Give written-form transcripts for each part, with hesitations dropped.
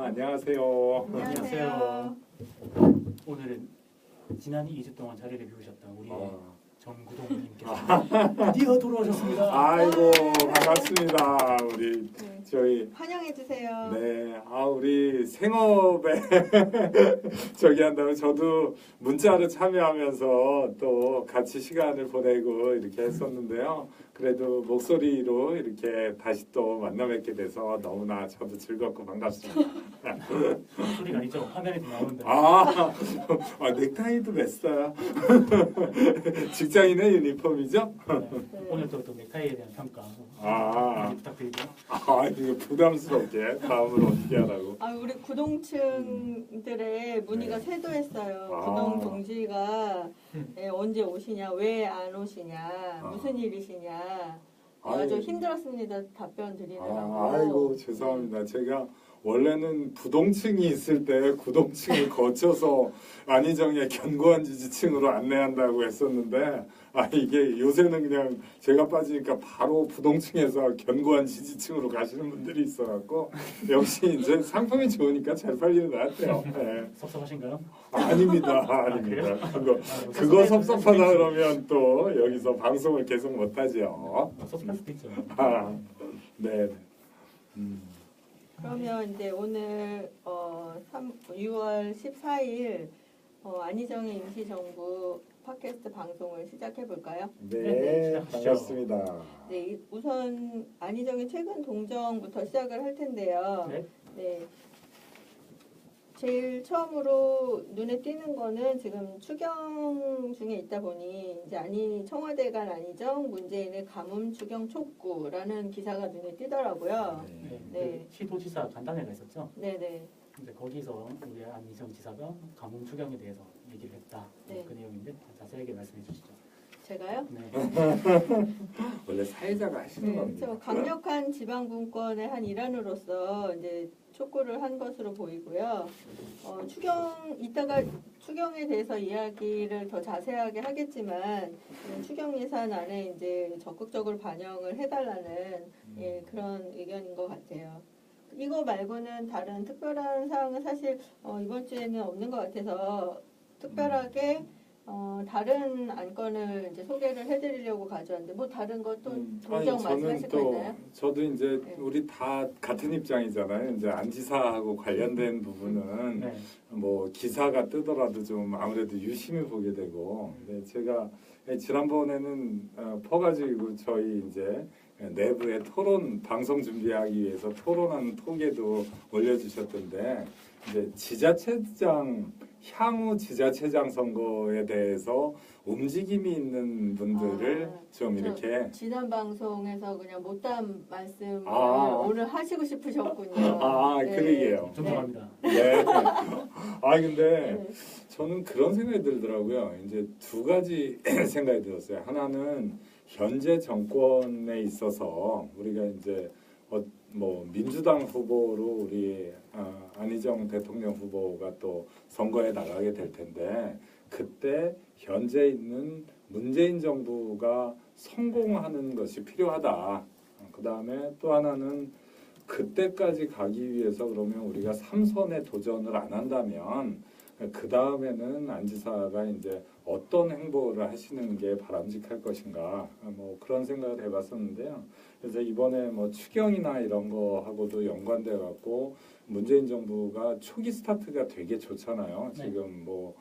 안녕하세요. 안녕하세요. 오늘은 지난 2주 동안 자리를 비우셨던 우리 정구동님께서 드디어 돌아오셨습니다. 아이고 반갑습니다. 우리 저희 환영해 주세요. 네, 우리 생업에 저기 한다고 저도 문자로 참여하면서 또 같이 시간을 보내고 이렇게 했었는데요. 그래도 목소리로 이렇게 다시 또 만나 뵙게 돼서 너무나 저도 즐겁고 반갑습니다. 소리가 아니죠? 화면에도 나오는데. 넥타이도 맸어요. 직장인의 유니폼이죠? 네. 오늘 또 넥타이에 대한 평가 많이 부탁드리고요. 이거 부담스럽게 다음으로 어떻게 하라고? 우리 구동층들의 문의가 쇄도했어요. 구동 동지가 언제 오시냐, 왜 안 오시냐, 무슨 일이시냐. 아주 힘들었습니다. 답변 드리느라고. 아이고 죄송합니다. 제가 원래는 부동층이 있을 때 구동층을 거쳐서 안희정의 견고한 지지층으로 안내한다고 했었는데 이게 요새는 그냥 제가 빠지니까 바로 부동층에서 견고한 지지층으로 가시는 분들이 있어갖고 역시 이제 상품이 좋으니까 잘 팔리는 것 같아요. 네. 섭섭하신가요? 아닙니다. 그거 섭섭하다 그러면 또 여기서 방송을 계속 못하죠. 섭섭할 수도 있죠. 네. 그러면 이제 오늘 6월 14일 안희정의 임시정부 팟캐스트 방송을 시작해 볼까요? 네, 반갑습니다. 네, 우선 안희정의 최근 동정부터 시작을 할 텐데요. 네. 제일 처음으로 눈에 띄는 거는 지금 추경 중에 있다 보니 이제 청와대 간 안희정 문재인의 가뭄 추경 촉구라는 기사가 눈에 띄더라고요. 네. 시도지사 간담회가 있었죠. 네네. 근데 거기서 우리 안희정 지사가 가뭄 추경에 대해서 얘기를 했다. 네. 그 내용인데 자세하게 말씀해 주시죠. 제가요? 네. 원래 사회자가 하시는 겁니다. 그렇죠. 강력한 지방분권의 한 일환으로서 이제 촉구를 한 것으로 보이고요. 이따가 추경에 대해서 이야기를 더 자세하게 하겠지만 추경 예산안에 이제 적극적으로 반영을 해달라는 그런 의견인 것 같아요. 이거 말고는 다른 특별한 사항은 사실 이번 주에는 없는 것 같아서 특별하게 다른 안건을 이제 소개를 해드리려고 가져왔는데 뭐 다른 것도 동정 말씀하실 거 있나요? 저도 이제 우리 다 같은 입장이잖아요. 이제 안 지사하고 관련된 부분은 뭐 기사가 뜨더라도 좀 아무래도 유심히 보게 되고 제가 지난번에는 퍼가지고 저희 이제 내부의 토론 방송 준비하기 위해서 토론하는 톡에도 올려주셨던데 이제 지자체장 향후 지자체장 선거에 대해서 움직임이 있는 분들을 좀 이렇게 지난 방송에서 그냥 못다한 말씀을 오늘 하시고 싶으셨군요. 그러게요. 존경합니다. 네. 근데 저는 그런 생각이 들더라고요. 이제 두 가지 생각이 들었어요. 하나는 현재 정권에 있어서 우리가 이제 뭐 민주당 후보로 우리 안희정 대통령 후보가 또 선거에 나가게 될 텐데 그때 현재 있는 문재인 정부가 성공하는 것이 필요하다. 그 다음에 또 하나는 그때까지 가기 위해서 그러면 우리가 3선에 도전을 안 한다면 그 다음에는 안 지사가 이제 어떤 행보를 하시는 게 바람직할 것인가 뭐 그런 생각을 해봤었는데요. 그래서 이번에 뭐 추경이나 이런 거하고도 연관돼 갖고 문재인 정부가 초기 스타트가 되게 좋잖아요. 지금 뭐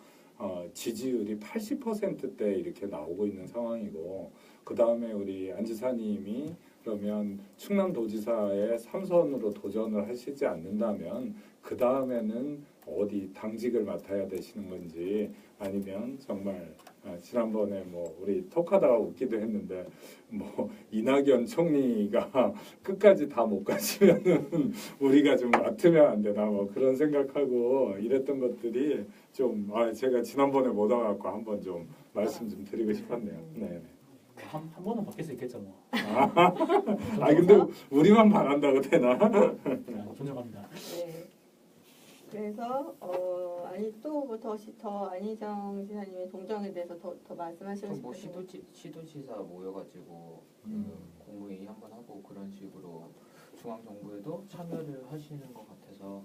지지율이 80%대 이렇게 나오고 있는 상황이고 그 다음에 우리 안 지사님이 그러면 충남도지사에 3선으로 도전을 하시지 않는다면 그 다음에는 어디 당직을 맡아야 되시는 건지 아니면 정말 지난번에 뭐 우리 톡하다가 웃기도 했는데 뭐 이낙연 총리가 끝까지 다 못 가시면은 우리가 좀 맡으면 안 되나 뭐 그런 생각하고 이랬던 것들이 좀 제가 지난번에 못 와갖고 한번 좀 말씀 좀 드리고 싶었네요. 네. 한 번은 바뀔 수 있겠죠 뭐. 근데 우리만 바란다고 되나? 존경합니다. 네. 그래서 더 안희정 지사님의 동정에 대해서 더 말씀하시고 뭐 싶으신가요? 시도지사 모여가지고 공무회의 한번 하고 그런 식으로 중앙정부에도 참여를 하시는 것 같아서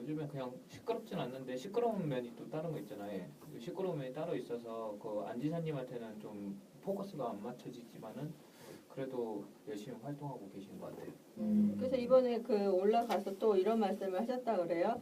요즘에 그냥 시끄럽진 않는데 시끄러운 면이 또 다른 거 있잖아요. 시끄러운 면이 따로 있어서 그 안지사님한테는 좀 포커스가 안 맞춰지지만은 그래도 열심히 활동하고 계신 것 같아요. 그래서 이번에 그 올라가서 또 이런 말씀을 하셨다 그래요.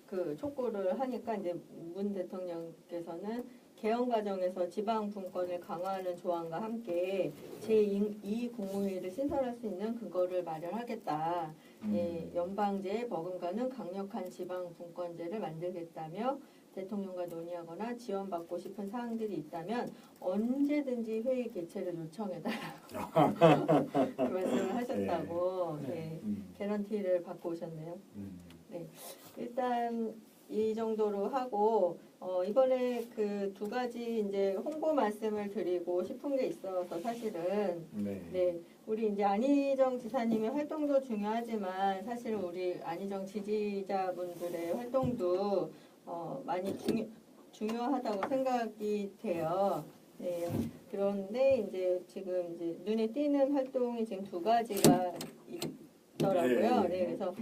그 촉구를 하니까 이제 문 대통령께서는 개헌 과정에서 지방 분권을 강화하는 조항과 함께 제2 국무회의를 신설할 수 있는 근거를 마련하겠다. 예, 연방제에 버금가는 강력한 지방 분권제를 만들겠다며 대통령과 논의하거나 지원받고 싶은 사항들이 있다면 언제든지 회의 개최를 요청해달라고 그 말씀을 하셨다고 네, 개런티를 받고 오셨네요. 네, 일단 이 정도로 하고 이번에 그 두 가지 이제 홍보 말씀을 드리고 싶은 게 있어서 사실은 네, 우리 이제 안희정 지사님의 활동도 중요하지만 사실은 우리 안희정 지지자분들의 활동도 많이 중요하다고 생각이 돼요. 네, 그런데 이제 지금 이제 눈에 띄는 활동이 지금 두 가지가 있더라고요. 네, 그래서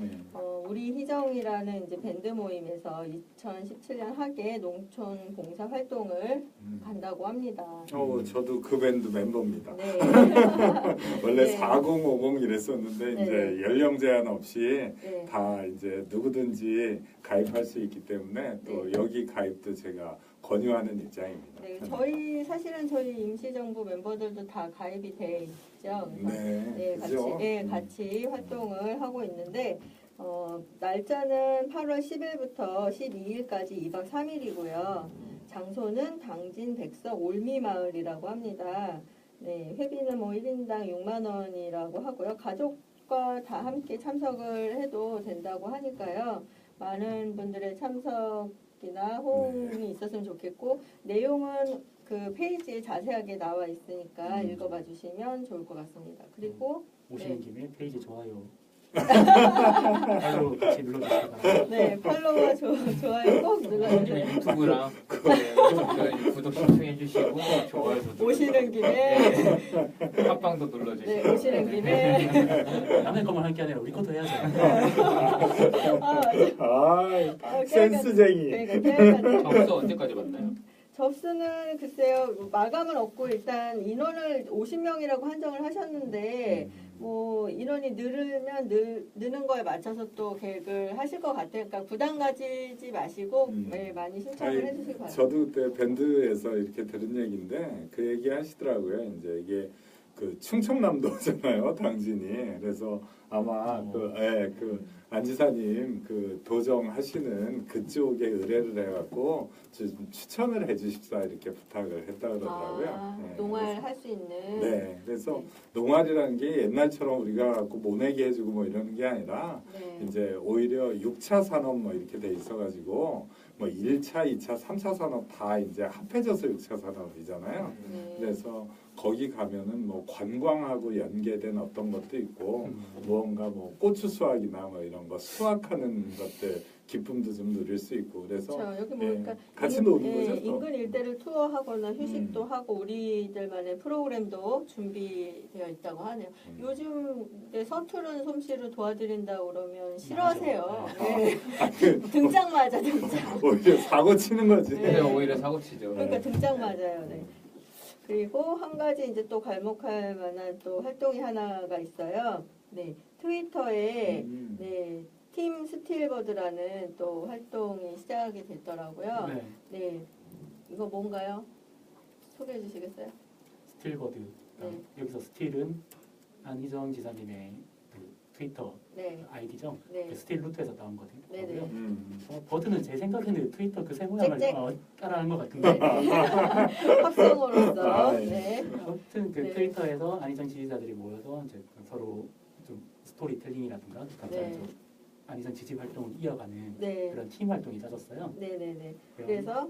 우리 희정이라는 이제 밴드 모임에서 2017년 하계 농촌 봉사 활동을 간다고 합니다. 저도 그 밴드 멤버입니다. 네. 원래 네. 4050 이랬었는데 네. 이제 연령 제한 없이 네. 다 이제 누구든지 가입할 수 있기 때문에 또 네. 여기 가입도 제가 권유하는 입장입니다. 네, 저희 임시정부 멤버들도 다 가입이 돼 있죠. 그래서 네, 그죠? 같이 활동을 하고 있는데 날짜는 8월 10일부터 12일까지 2박 3일이고요. 장소는 당진 백석 올미마을이라고 합니다. 네, 회비는 뭐 1인당 6만 원이라고 하고요. 가족과 다 함께 참석을 해도 된다고 하니까요. 많은 분들의 참석이나 호응이 있었으면 좋겠고 내용은 그 페이지에 자세하게 나와 있으니까 읽어봐 주시면 좋을 것 같습니다. 그리고 오시는 김에 페이지 좋아요. 팔로우 같이 눌러주시기 네, 팔로우와 좋아요 꼭 눌러주세요. 유튜브랑 구독 신청해 주시고 좋아요도 오시는 김에 팟빵도 눌러주시고 네, 오시는 김에 남의 것만 할 게 아니라 우리 것도 해야죠. 센스쟁이. 그러니까 계약까지. 점수 언제까지 받나요? 접수는 글쎄요 마감은 없고 일단 인원을 50명이라고 한정을 하셨는데 뭐 인원이 늘으면 느는 거에 맞춰서 또 계획을 하실 것 같아요. 그러니까 부담 가지지 마시고 네, 많이 신청을 해주시기 바랍니다. 저도 그때 밴드에서 이렇게 들은 얘기인데 그 얘기 하시더라고요. 이제 이게 그 충청남도잖아요, 당진이. 그래서 아마 그 안지사님 그 도정하시는 그쪽에 의뢰를 해갖고 좀 추천을 해주십사 이렇게 부탁을 했다 그러더라고요. 네, 농활 할 수 있는. 네, 그래서 농활이라는 게 옛날처럼 우리가 갖고 모내기 해주고 뭐 이러는 게 아니라 네. 이제 오히려 6차 산업 뭐 이렇게 돼 있어가지고 뭐 1차, 2차, 3차 산업 다 이제 합해져서 6차 산업이잖아요. 네. 그래서 거기 가면은 뭐 관광하고 연계된 어떤 것도 있고 무언가 뭐 고추 수확이나 뭐 이런 거 수확하는 것들 기쁨도 좀 누릴 수 있고 그래서 그렇죠. 여기 보니까 같이 노는 거죠. 또. 인근 일대를 투어하거나 휴식도 하고 우리들만의 프로그램도 준비되어 있다고 하네요. 요즘 서투른 솜씨를 도와드린다 그러면 싫어하세요. 네. 등짝 맞아 등짝. 오히려 사고 치는 거지. 네. 오히려 사고 치죠. 그러니까 등짝 맞아요. 네. 그리고 한 가지 이제 또 괄목할 만한 또 활동이 하나가 있어요. 네, 트위터에 네, 팀 스틸버드라는 또 활동이 시작이 됐더라고요. 네. 네, 이거 뭔가요? 소개해 주시겠어요? 스틸버드. 네. 여기서 스틸은 안희정 지사님의 그 트위터 네, 아이디죠. 네, 그 스틸 루트에서 나온 거거든요. 네네. 버드는 제 생각에는 트위터 그 세모양을 짹짹. 따라한 것 같은데 합성어로서 네, 아무튼 그 네. 트위터에서 안희정 지지자들이 모여서 이제 서로 좀 스토리텔링이라든가 네. 좀 안희정 지지 활동을 이어가는 네, 그런 팀 활동이 짜졌어요. 네, 네, 네. 그래서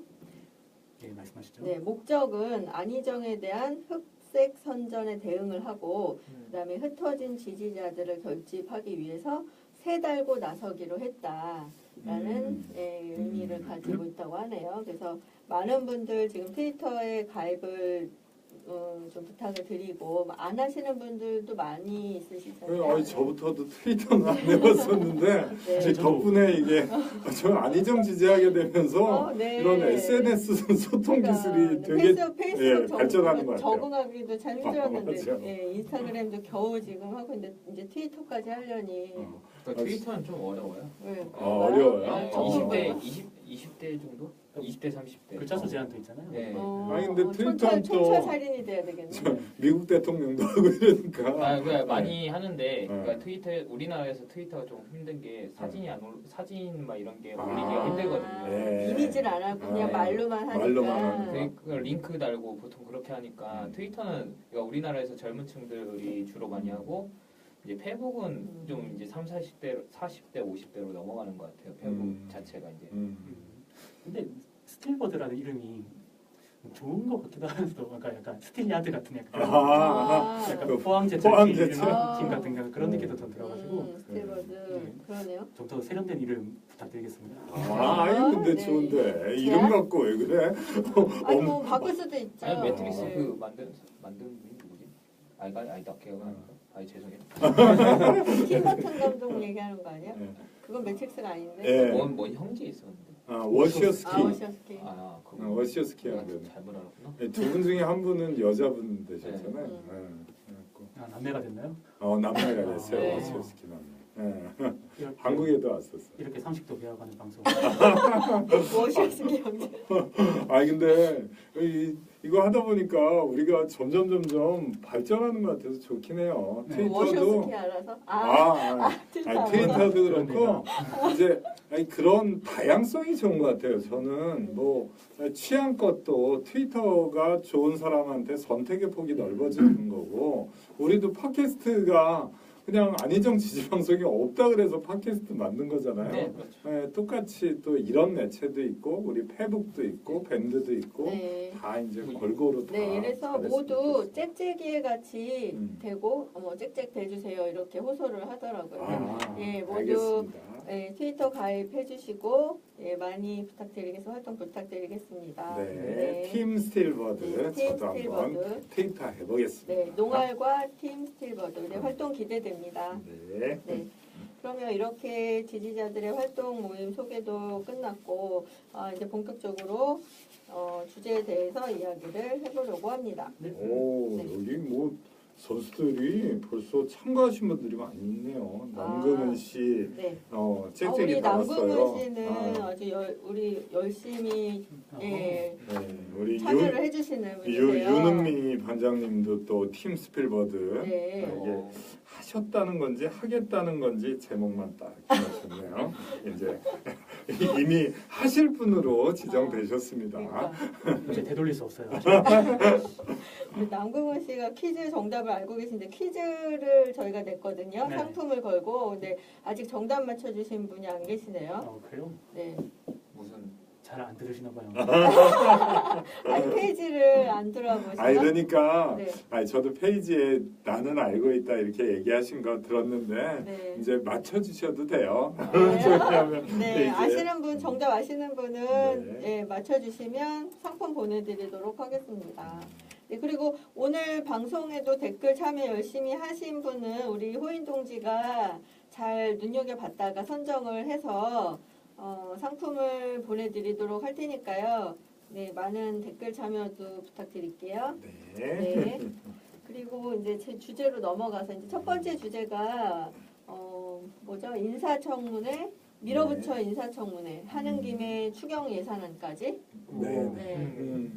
네, 말씀하시죠. 네, 목적은 안희정에 대한 흑색 선전에 대응을 하고 그다음에 흩어진 지지자들을 결집하기 위해서 새 달고 나서기로 했다라는 의미를 가지고 있다고 하네요. 그래서 많은 분들 지금 트위터에 가입을 좀 부탁을 드리고 안 하시는 분들도 많이 있으시잖아요. 아니 저부터도 트위터는 안 해봤었는데 네. 제 덕분에 이게 저 안희정 지지하게 되면서 네. 이런 SNS 소통 기술이 되게 페이스북 예, 발전하는 것 같아요. 적응하기도 참 힘들었는데 맞아요. 예, 인스타그램도 겨우 지금 하고 있는데 이제 트위터까지 하려니 그러니까 트위터는 좀 어려워요. 네, 어려워요? 네, 어. 20대 정도? 20대 30대. 글자 수 제한도 있잖아요. 네. 아니, 근데 트위터는 또- 촌철 살인이 돼야 되겠네. 저 미국 대통령도 하고 이러니까 그러니까 많이 하는데 그러니까 네. 트위터 우리나라에서 트위터가 좀 힘든 게 사진이 안 올, 사진 막 이런 게 아. 올리기가 힘들거든요. 네. 이미지를 안 하고 그냥 네. 말로만 하니까. 말로만 하니까. 그 링크 달고 보통 그렇게 하니까 트위터는 그러니까 우리나라에서 젊은 층들이 주로 많이 하고 이제 페북은 좀 이제 3, 40대, 50대로 넘어가는 것 같아요. 페북 자체가 이제. 근데 스틸버드라는 이름이 좋은 것 같기도 하면서도 약간 스틸야드 같은 약간 약간 그 포항제철 포항제철. 팀 같은 그런 느낌도 좀 들어가지고 스틸버드 그러네요. 좀 더 세련된 이름 부탁드리겠습니다. 아니 근데 네. 좋은데 이름 갖고 왜 그래? 아니 뭐 바꿀 수도 있죠. 아니 매트릭스 네. 그 만든 분이 누구지? 아니다 기억은 안 나. 아니 죄송해요. 팀 버튼 감독 얘기하는 거 아니야? 네. 그건 매트릭스가 아닌데. 예. 뭔 형제 있었는데. 워시어스키. 워시어스키. 그거 워시어스키 내가 하는 잘못 알았구나. 두 분 중에 한 분은 여자분 되셨잖아요. 네. 그래갖고 남매가 됐나요? 남매가 됐어요. 네. 워시어스키 남매. 예. 이렇게, 한국에도 왔었어요. 이렇게 상식도 배워가는 방송. 워시어스키 형제. 근데 이거 하다 보니까 우리가 점점 발전하는 것 같아서 좋긴 해요. 네. 트위터도 워시어스키 알아서? 트위터. 트위터도 그렇고 그러네요. 이제 그런 다양성이 좋은 것 같아요. 저는 뭐 취향껏도 트위터가 좋은 사람한테 선택의 폭이 넓어지는 거고 우리도 팟캐스트가 그냥 안희정 지지 방송이 없다 그래서 팟캐스트 만든 거잖아요. 네, 그렇죠. 네, 똑같이 또 이런 매체도 있고 우리 페북도 있고 밴드도 있고 네. 다 이제 골고루 다 네, 이래서 잘했으면 모두 좋겠어요. 짹짹이에 같이 음. 되고 짹짹 대주세요 이렇게 호소를 하더라고요. 예, 모두 알겠습니다. 예, 트위터 가입해 주시고 예, 많이 부탁드리겠습니다. 활동 부탁드리겠습니다. 네, 팀 스틸버드 네, 팀 저도 한번 스틸버드. 트위터 해보겠습니다. 네, 농알과 팀 스틸버드 네, 활동 기대됩니다. 네. 네. 그러면 이렇게 지지자들의 활동 모임 소개도 끝났고 이제 본격적으로 주제에 대해서 이야기를 해보려고 합니다. 오 네. 여기 뭐 선수들이 벌써 참가하신 분들이 많이 있네요. 남금은 씨, 네. 짹짹이 우리 나왔어요. 남궁은 씨는 아, 아주 우리 열심히 예, 네, 우리 참여를 해주시는 분이세요. 윤은미 반장님도 또 팀 스필버드 네. 이게 하셨다는 건지 하겠다는 건지 제목만 딱 기억하셨네요. 이제 이미 하실 분으로 지정되셨습니다. 그러니까. 이제 되돌릴 수 없어요. 우리 남궁은 씨가 퀴즈 정답을 알고 계신데 퀴즈를 저희가 냈거든요. 네. 상품을 걸고 근데 아직 정답 맞춰주신 분이 안 계시네요. 그래요? 네. 무슨 잘 안 들으시나 봐요. 아니 페이지를 안 들어보시나? 그러니까 네. 저도 페이지에 나는 알고 있다 이렇게 얘기하신 거 들었는데 네. 이제 맞춰주셔도 돼요. 네, 페이지에. 아시는 분, 정답 아시는 분은 네. 예, 맞춰주시면 상품 보내드리도록 하겠습니다. 네, 그리고 오늘 방송에도 댓글 참여 열심히 하신 분은 우리 호인 동지가 잘 눈여겨봤다가 선정을 해서 상품을 보내드리도록 할 테니까요. 네, 많은 댓글 참여도 부탁드릴게요. 네. 네. 그리고 이제 제 주제로 넘어가서 이제 첫 번째 주제가 뭐죠? 인사청문회 밀어붙여 인사청문회 하는 김에 추경 예산안까지 네. 네.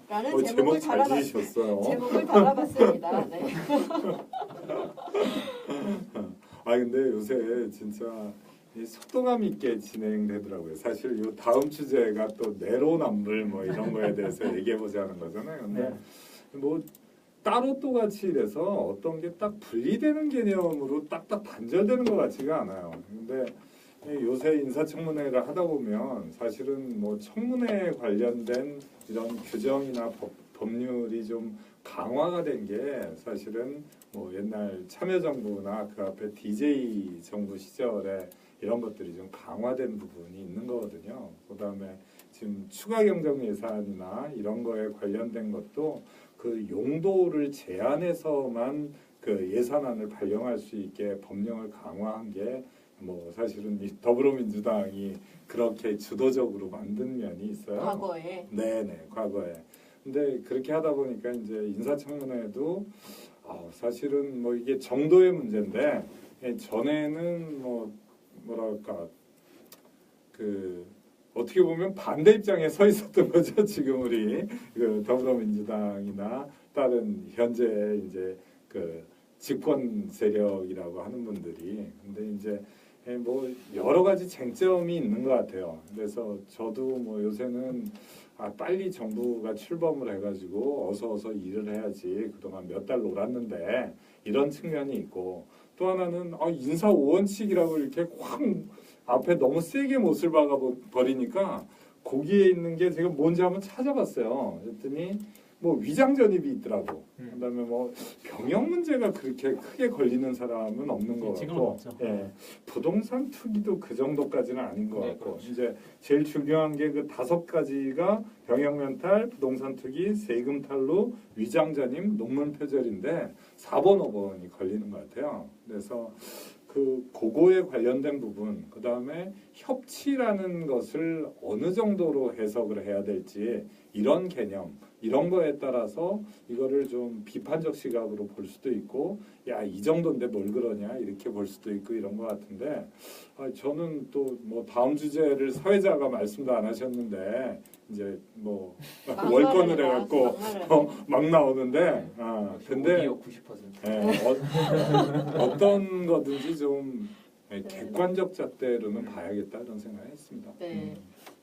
제목 라는 제목을 잘 지으셨어요. 제목을 달아봤습니다. 네. 근데 요새 진짜 이 속도감 있게 진행되더라고요. 사실 요 다음 주제가 또 내로남불 뭐 이런 거에 대해서 얘기해 보자는 거잖아요. 근데 뭐 따로 또 같이 이래서 어떤 게 딱 분리되는 개념으로 딱딱 단절되는 것 같지가 않아요. 근데 요새 인사청문회를 하다 보면 사실은 뭐 청문회 관련된 이런 규정이나 법률이 좀 강화가 된 게 사실은 뭐 옛날 참여정부나 그 앞에 DJ 정부 시절에 이런 것들이 좀 강화된 부분이 있는 거거든요. 그다음에 지금 추가 경정 예산이나 이런 거에 관련된 것도 그 용도를 제한해서만 그 예산안을 발령할 수 있게 법령을 강화한 게 뭐 사실은 이 더불어민주당이 그렇게 주도적으로 만든 면이 있어요. 과거에. 네네, 과거에. 근데 그렇게 하다 보니까 이제 인사청문회도 사실은 뭐 이게 정도의 문제인데 전에는 뭐랄까 그 어떻게 보면 반대 입장에 서 있었던 거죠. 지금 우리 그 더불어민주당이나 다른 현재 이제 그 집권 세력이라고 하는 분들이. 근데 이제 뭐 여러 가지 쟁점이 있는 것 같아요. 그래서 저도 뭐 요새는 빨리 정부가 출범을 해가지고 어서 일을 해야지 그동안 몇 달 놀았는데 이런 측면이 있고, 또 하나는 인사 5원칙이라고 이렇게 확 앞에 너무 세게 못을 박아 버리니까 거기에 있는 게 제가 뭔지 한번 찾아봤어요. 그랬더니 뭐 위장 전입이 있더라고. 그다음에 뭐 병역 문제가 그렇게 크게 걸리는 사람은 없는 것 지금은 같고, 없죠. 예, 부동산 투기도 그 정도까지는 아닌 것 네, 같고, 그렇죠. 이제 제일 중요한 게 그 5가지가 병역 면탈, 부동산 투기, 세금 탈루, 위장 전입, 논문 표절인데 4번, 5번이 걸리는 것 같아요. 그래서 그거에 관련된 부분, 그 다음에 협치라는 것을 어느 정도로 해석을 해야 될지 이런 개념, 이런 거에 따라서 이거를 좀 비판적 시각으로 볼 수도 있고, 야, 이 정도인데 뭘 그러냐 이렇게 볼 수도 있고 이런 것 같은데, 저는 또 뭐 다음 주제를 사회자가 말씀도 안 하셨는데 이제 뭐 월권을 해갖고 막 나오는데, 근데 오디오 90%. 어떤 거든지 좀 객관적 잣대로는 봐야겠다 이런 생각했습니다. 네.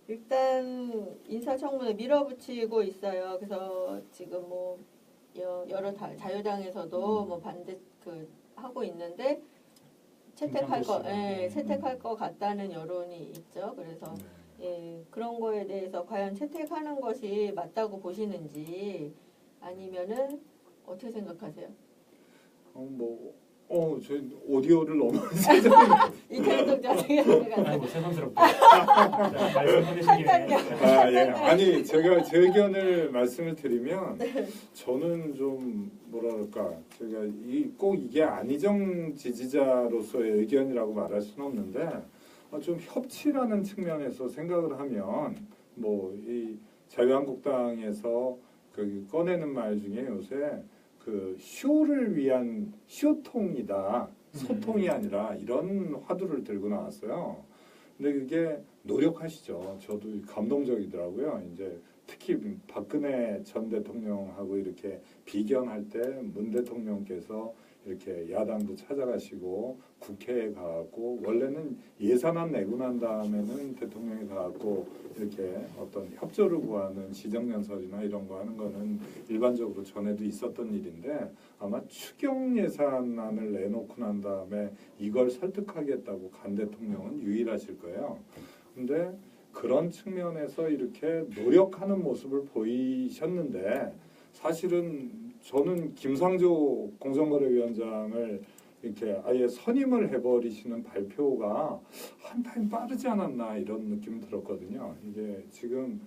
일단 인사청문회 밀어붙이고 있어요. 그래서 지금 뭐 여러 자유당에서도 뭐 반대 하고 있는데 채택할 것 같다는 여론이 있죠. 그래서 그런 거에 대해서 과연 채택하는 것이 맞다고 보시는지, 아니면은 어떻게 생각하세요? 저 오디오를 너무 이태원 자세히 아이고 새삼스럽게 말씀해 주시기에 아니 제가 제 의견을 말씀을 드리면, 저는 좀 뭐랄까, 제가 꼭 이게 안희정 지지자로서의 의견이라고 말할 수는 없는데, 좀 협치라는 측면에서 생각을 하면 뭐 이 자유한국당에서 꺼내는 말 중에 요새 그 쇼를 위한 쇼통이다, 소통이 아니라 이런 화두를 들고 나왔어요. 근데 그게 노력하시죠. 저도 감동적이더라고요. 이제 특히 박근혜 전 대통령하고 이렇게 비견할 때 문 대통령께서 이렇게 야당도 찾아가시고 국회에 가고, 원래는 예산안 내고 난 다음에는 대통령이 가고 이렇게 어떤 협조를 구하는 시정연설이나 이런 거 하는 거는 일반적으로 전에도 있었던 일인데, 아마 추경 예산안을 내놓고 난 다음에 이걸 설득하겠다고 간 대통령은 유일하실 거예요. 근데 그런 측면에서 이렇게 노력하는 모습을 보이셨는데, 사실은 저는 김상조 공정거래위원장을 이렇게 아예 선임을 해버리시는 발표가 한 타임 빠르지 않았나 이런 느낌이 들었거든요. 이게 지금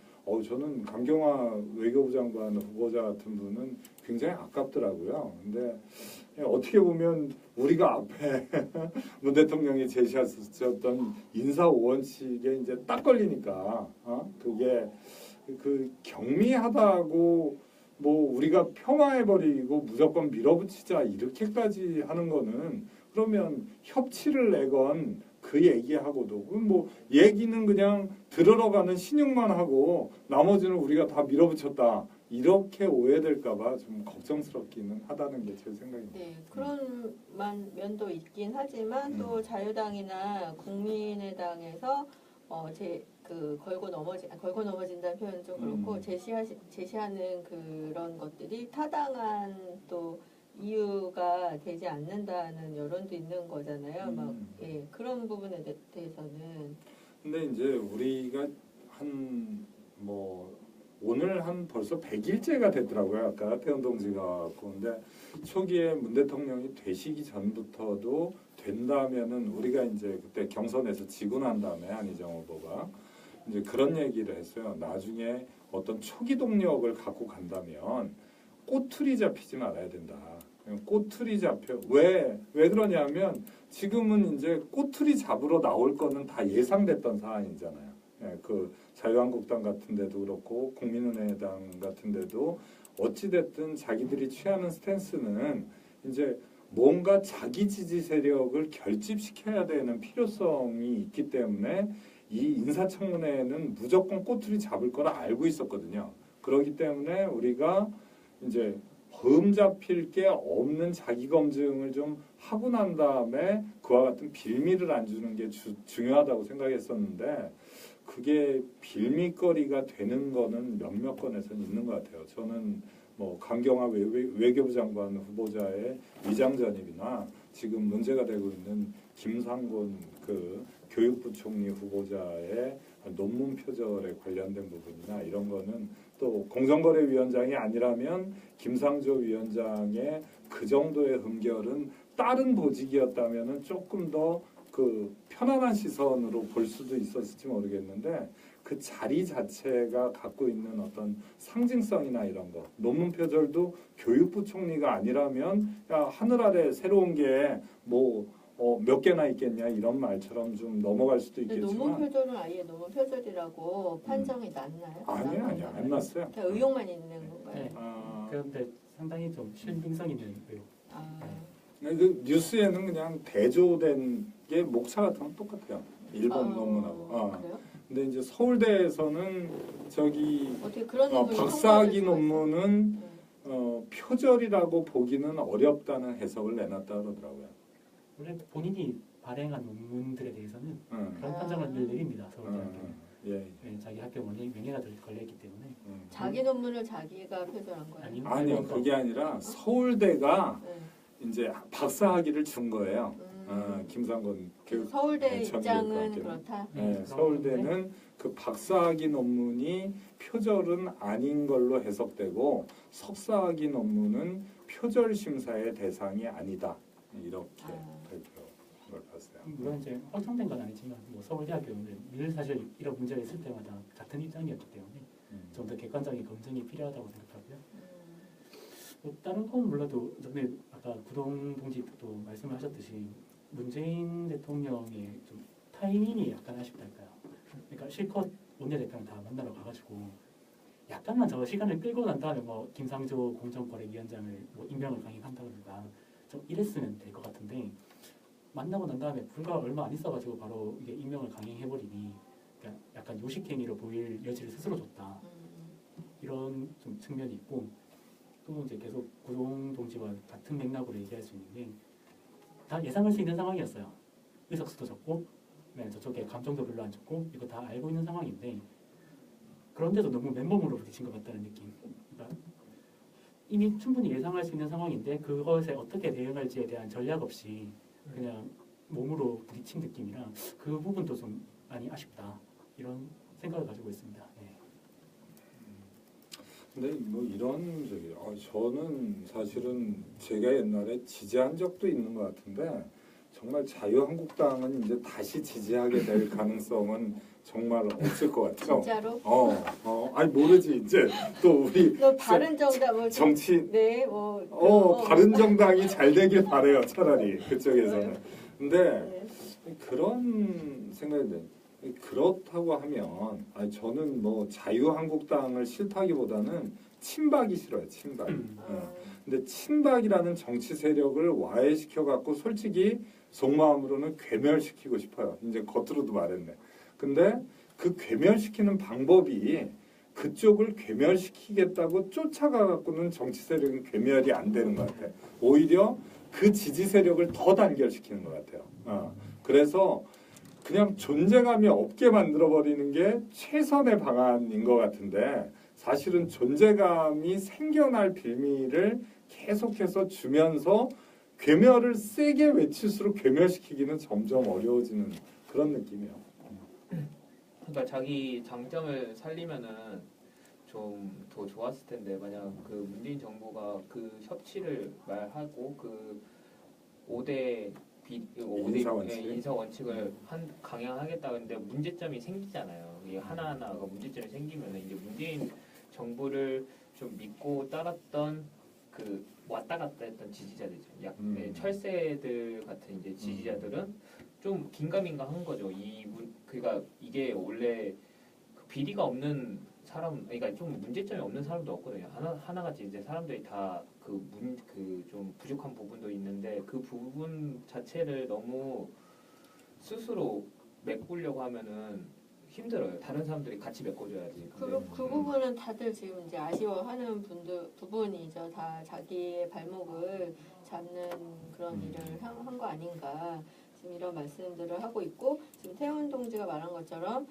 저는 강경화 외교부 장관 후보자 같은 분은 굉장히 아깝더라고요. 근데 어떻게 보면 우리가 앞에 문 대통령이 제시하셨던 인사 5원칙에 이제 딱 걸리니까 그게 경미하다고 뭐 우리가 폄하해버리고 무조건 밀어붙이자 이렇게까지 하는 거는, 그러면 협치를 내건 그 얘기하고도 뭐 얘기는 그냥 들으러 가는 신용만 하고 나머지는 우리가 다 밀어붙였다 이렇게 오해될까봐 좀 걱정스럽기는 하다는 게 제 생각입니다. 네, 그런 면도 있긴 하지만 또 자유당이나 국민의당에서 걸고 넘어진다는 표현은 좀 그렇고, 제시하는 그런 것들이 타당한 또 이유가 되지 않는다는 여론도 있는 거잖아요. 그런 부분에 대해서는. 근데 이제 우리가 한 뭐 오늘 한 벌써 100일째가 됐더라고요. 아까 태훈 동지가 왔고. 근데 초기에 문 대통령이 되시기 전부터도 된다면은 우리가 이제 그때 경선에서 지고 난 다음에 한희정 후보가 이제 그런 얘기를 했어요. 나중에 어떤 초기 동력을 갖고 간다면 꼬투리 잡히지 말아야 된다. 꼬투리 잡혀. 왜 그러냐면 지금은 이제 꼬투리 잡으러 나올 거는 다 예상됐던 사안이잖아요. 예, 그 자유한국당 같은 데도 그렇고 국민은행당 같은 데도 어찌됐든 자기들이 취하는 스탠스는 이제 뭔가 자기 지지 세력을 결집시켜야 되는 필요성이 있기 때문에 이 인사청문회는 무조건 꼬투리 잡을 거라 알고 있었거든요. 그렇기 때문에 우리가 이제 범 잡힐 게 없는 자기 검증을 좀 하고 난 다음에 그와 같은 빌미를 안 주는 게 중요하다고 생각했었는데 그게 빌미거리가 되는 거는 몇몇 건에서는 있는 것 같아요. 저는 뭐 강경화 외교부 장관 후보자의 위장 전입이나 지금 문제가 되고 있는 김상곤 그 교육부 총리 후보자의 논문 표절에 관련된 부분이나 이런 거는 또 공정거래위원장이 아니라면 김상조 위원장의 그 정도의 흠결은 다른 보직이었다면은 조금 더 그 편안한 시선으로 볼 수도 있었을지 모르겠는데 그 자리 자체가 갖고 있는 어떤 상징성이나 이런 거 논문 표절도 교육부 총리가 아니라면 야 하늘 아래 새로운 게 뭐 몇 개나 있겠냐 이런 말처럼 좀 넘어갈 수도 근데 있겠지만 논문 표절은 아예 논문 표절이라고 판정이 났나요? 아니요 안 났어요. 그냥 의혹만 있는 건가요? 네. 아, 그런데 상당히 좀 신빙성 있는 의혹. 아, 그 뉴스에는 그냥 대조된 게 목차 같은 건 똑같아요. 일본 논문하고. 그래요? 근데 이제 서울대에서는 저기 어떻게 그런 논문이 박사학위 통과될 수가 있어요? 논문은 네. 표절이라고 보기는 어렵다는 해석을 내놨다 그러더라고요. 원래 본인이 발행한 논문들에 대해서는 응. 그런 판정을 늘 내립니다. 서울대학교. 예. 네, 자기 학교 명예가 걸려있기 때문에. 자기 논문을 자기가 표절한 거예요? 아니면 아니요 그게 아니라 서울대가 네. 이제 박사학위를 준 거예요. 김상곤 그래서 서울대 전 입장은 교육학교는. 그렇다? 네, 서울대는 그 박사학위 논문이 표절은 아닌 걸로 해석되고 석사학위 논문은 표절 심사의 대상이 아니다 이렇게 발표를 봤어요. 물론 이제 확정된 건 아니지만 뭐 서울대학교는 늘 사실 이런 문제가 있을 때마다 같은 입장이었기 때문에 좀 더 객관적인 검증이 필요하다고 생각하고요. 뭐 다른 건 몰라도 전에 아까 구동 동지도 말씀을 하셨듯이 문재인 대통령의 좀 타이밍이 약간 아쉽달까요? 그러니까 실컷 원내대표랑 다 만나러 가가지고 약간만 저 시간을 끌고 난 다음에 뭐 김상조 공정거래위원장을 뭐 임명을 강행한다든가 좀 이랬으면 될 것 같은데 만나고 난 다음에 불과 얼마 안 있어가지고 바로 이게 임명을 강행해버리니 그러니까 약간 요식행위로 보일 여지를 스스로 줬다 이런 좀 측면이 있고 또 이제 계속 구동 동지와 같은 맥락으로 얘기할 수 있는 게 다 예상할 수 있는 상황이었어요. 의석수도 적고 네, 저쪽에 감정도 별로 안 좋고 이거 다 알고 있는 상황인데 그런데도 너무 맨몸으로 부딪힌 것 같다는 느낌. 그러니까 이미 충분히 예상할 수 있는 상황인데 그것에 어떻게 대응할지에 대한 전략 없이 그냥 몸으로 부딪힌 느낌이라 그 부분도 좀 많이 아쉽다 이런 생각을 가지고 있습니다. 네. 근데 뭐 이런 저는 사실은 제가 옛날에 지지한 적도 있는 것 같은데 정말 자유한국당은 이제 다시 지지하게 될 가능성은 정말 없을 것 같아요. 진짜로? 아니 모르지 이제 또 우리 너 바른 정당 뭐 정치 네, 뭐 바른 정당이 잘 되길 바래요 차라리 그쪽에서는. 근데 네. 그런 생각이 돼. 그렇다고 하면 저는 뭐 자유한국당을 싫다기보다는 친박이 싫어요. 친박. 근데 친박이라는 정치 세력을 와해시켜 갖고 솔직히 속마음으로는 괴멸시키고 싶어요. 이제 겉으로도 말했네. 근데 그 괴멸시키는 방법이 그쪽을 괴멸시키겠다고 쫓아가 갖고는 정치 세력은 괴멸이 안 되는 것 같아요. 오히려 그 지지 세력을 더 단결시키는 것 같아요. 그래서 그냥 존재감이 없게 만들어버리는 게 최선의 방안인 것 같은데 사실은 존재감이 생겨날 빌미를 계속해서 주면서 괴멸을 세게 외칠수록 괴멸시키기는 점점 어려워지는 그런 느낌이에요. 그러니까 자기 장점을 살리면은 좀 더 좋았을 텐데 만약 그 문재인 정부가 그 협치를 말하고 그 5대 인사 원칙. 인사 원칙을 강행하겠다 근데 문제점이 생기잖아요. 이 하나하나가 문제점이 생기면 이제 문재인 정부를 좀 믿고 따랐던 그 왔다 갔다 했던 지지자들이죠. 철새들 같은 이제 지지자들은 좀 긴가민가한 거죠. 그러니까 이게 원래 그 비리가 없는 사람, 그러니까 좀 문제점이 없는 사람도 없거든요. 하나같이 이제 사람들이 다 그 좀 부족한 부분도 있는데 그 부분 자체를 너무 스스로 메꾸려고 하면은 힘들어요. 다른 사람들이 같이 메꿔줘야지. 그 부분은 다들 지금 이제 아쉬워하는 부분이죠. 다 자기의 발목을 잡는 그런 일을 한 거 아닌가. 지금 이런 말씀들을 하고 있고 지금 태훈 동지가 말한 것처럼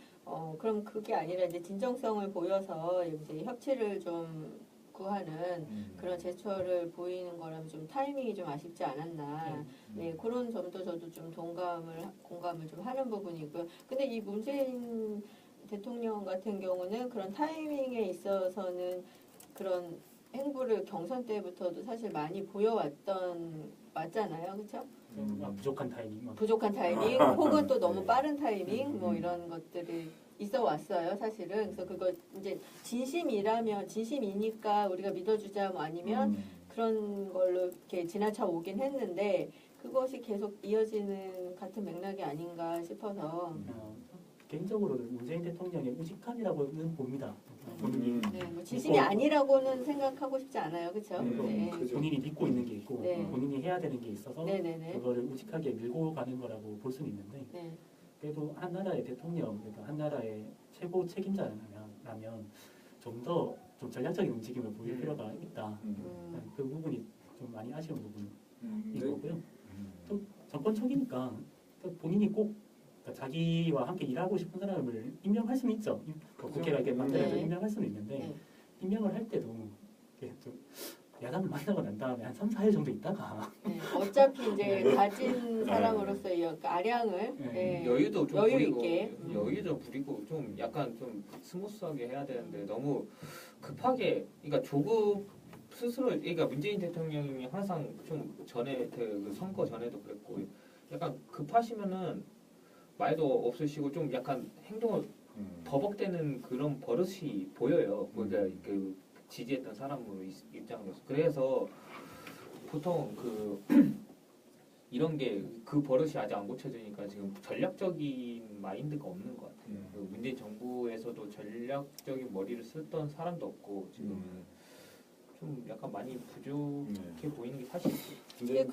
그럼 그게 아니라 이제 진정성을 보여서 이제 협치를 좀 구하는 그런 제스처를 보이는 거라면 좀 타이밍이 좀 아쉽지 않았나. 네, 그런 점도 저도 좀 공감을 좀 하는 부분이고요. 근데 이 문재인 대통령 같은 경우는 그런 타이밍에 있어서는 그런 행보를 경선 때부터도 사실 많이 맞잖아요, 그렇죠? 부족한 타이밍. 부족한 타이밍, 혹은 또 너무 빠른 타이밍, 뭐 이런 것들이 있어 왔어요, 사실은. 그래서 그거 이제 진심이니까 우리가 믿어주자, 뭐 아니면 그런 걸로 이렇게 지나쳐 오긴 했는데 그것이 계속 이어지는 같은 맥락이 아닌가 싶어서. 개인적으로는 문재인 대통령의 우직함이라고는 봅니다. 본인이 네, 뭐 진심이 아니라고는 생각하고 싶지 않아요, 그렇죠? 네. 본인이 믿고 있는 게 있고 네. 본인이 해야 되는 게 있어서 네네네. 그거를 우직하게 밀고 가는 거라고 볼 수는 있는데 네. 그래도 한 나라의 대통령, 그러니까 한 나라의 최고 책임자라면 좀 더 좀 전략적인 움직임을 보일 필요가 있다. 그 부분이 좀 많이 아쉬운 부분인 거고요. 또 정권 초기니까 또 본인이 꼭 자기와 함께 일하고 싶은 사람을 임명할 수는 있죠. 국회가 이렇게 만들어서 네. 임명할 수는 있는데 네. 임명을 할 때도 이렇게 좀 야당을 만나고 난 다음에 한 3, 4일 정도 있다가 네. 어차피 이제 가진 사람으로서 이 아량을 네. 여유도 좀 여유 부리고 있게. 여유도 부리고 좀 약간 좀 스무스하게 해야 되는데 너무 급하게 그러니까 조급 스스로 그러니까 문재인 대통령이 항상 좀 전에 그 선거 전에도 그랬고 약간 급하시면은 말도 없으시고 좀 약간 행동을 버벅대는 그런 버릇이 보여요. 그러니까 그 지지했던 사람으로 입장으로서 그래서 보통 이런 게 그 버릇이 아직 안 고쳐지니까 지금 전략적인 마인드가 없는 것 같아요. 그 문재인 정부에서도 전략적인 머리를 쓰던 사람도 없고 지금 좀 약간 많이 부족해 보이는 게 사실이죠. 네,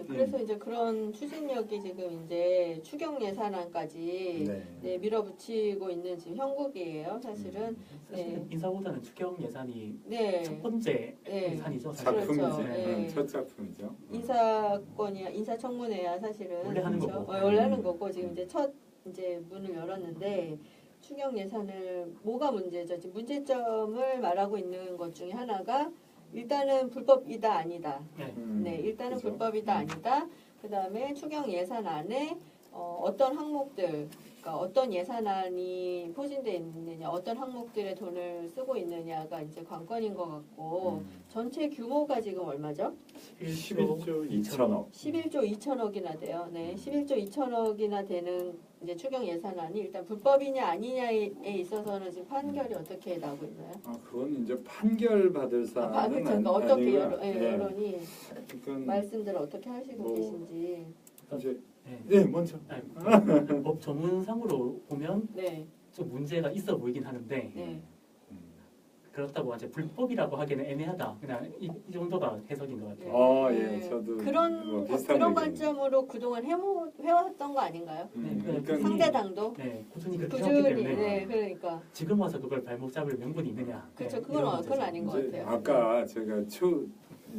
그래서 이제 그런 추진력이 지금 이제 추경 예산안까지 네, 밀어붙이고 있는 지금 형국이에요, 사실은. 사실은 인사보다는 추경 예산이 네. 첫 번째 네. 예산이죠. 작품이죠. 작품이죠. 네. 첫 작품이죠. 인사권이야, 인사청문회야 사실은. 원래 하는 그렇죠? 거고. 원래 하는 거고 지금 이제 첫 문을 열었는데 추경 예산을 뭐가 문제죠? 지금 문제점을 말하고 있는 것 중에 하나가 일단은 불법이다 아니다. 네, 일단은 그죠? 불법이다 아니다. 그 다음에 추경 예산안에 어떤 항목들, 그러니까 어떤 예산안이 포진되어 있느냐, 어떤 항목들에 돈을 쓰고 있느냐가 이제 관건인 것 같고 전체 규모가 지금 얼마죠? 11조 2천억. 11조 2천억이나 돼요. 네, 11조 2천억이나 되는 이제 추경 예산안이 일단 불법이냐 아니냐에 있어서는 지금 판결이 어떻게 나오고 있나요? 그건 이제 판결 받을 사안은 그러니까 어떻게 아니고요. 여론이 그건 말씀들을 어떻게 하시고 뭐, 계신지. 이제 네. 먼저. 법 전문상으로 보면 네, 좀 문제가 있어 보이긴 하는데 네. 그렇다고 이제 불법이라고 하기는 애매하다. 그냥 이 정도가 해석인 것 같아요. 저도 그런 뭐 비슷한 그런 의견이에요. 관점으로 그동안 해왔던 거 아닌가요? 그러니까 상대당도 네, 꾸준히 그렇게 해왔기 꾸준히. 때문에 네, 그러니까 지금 와서 그걸 발목 잡을 명분이 있느냐. 그렇죠. 네, 그건 이런 그건 문제죠. 아닌 것 이제 같아요. 아까 제가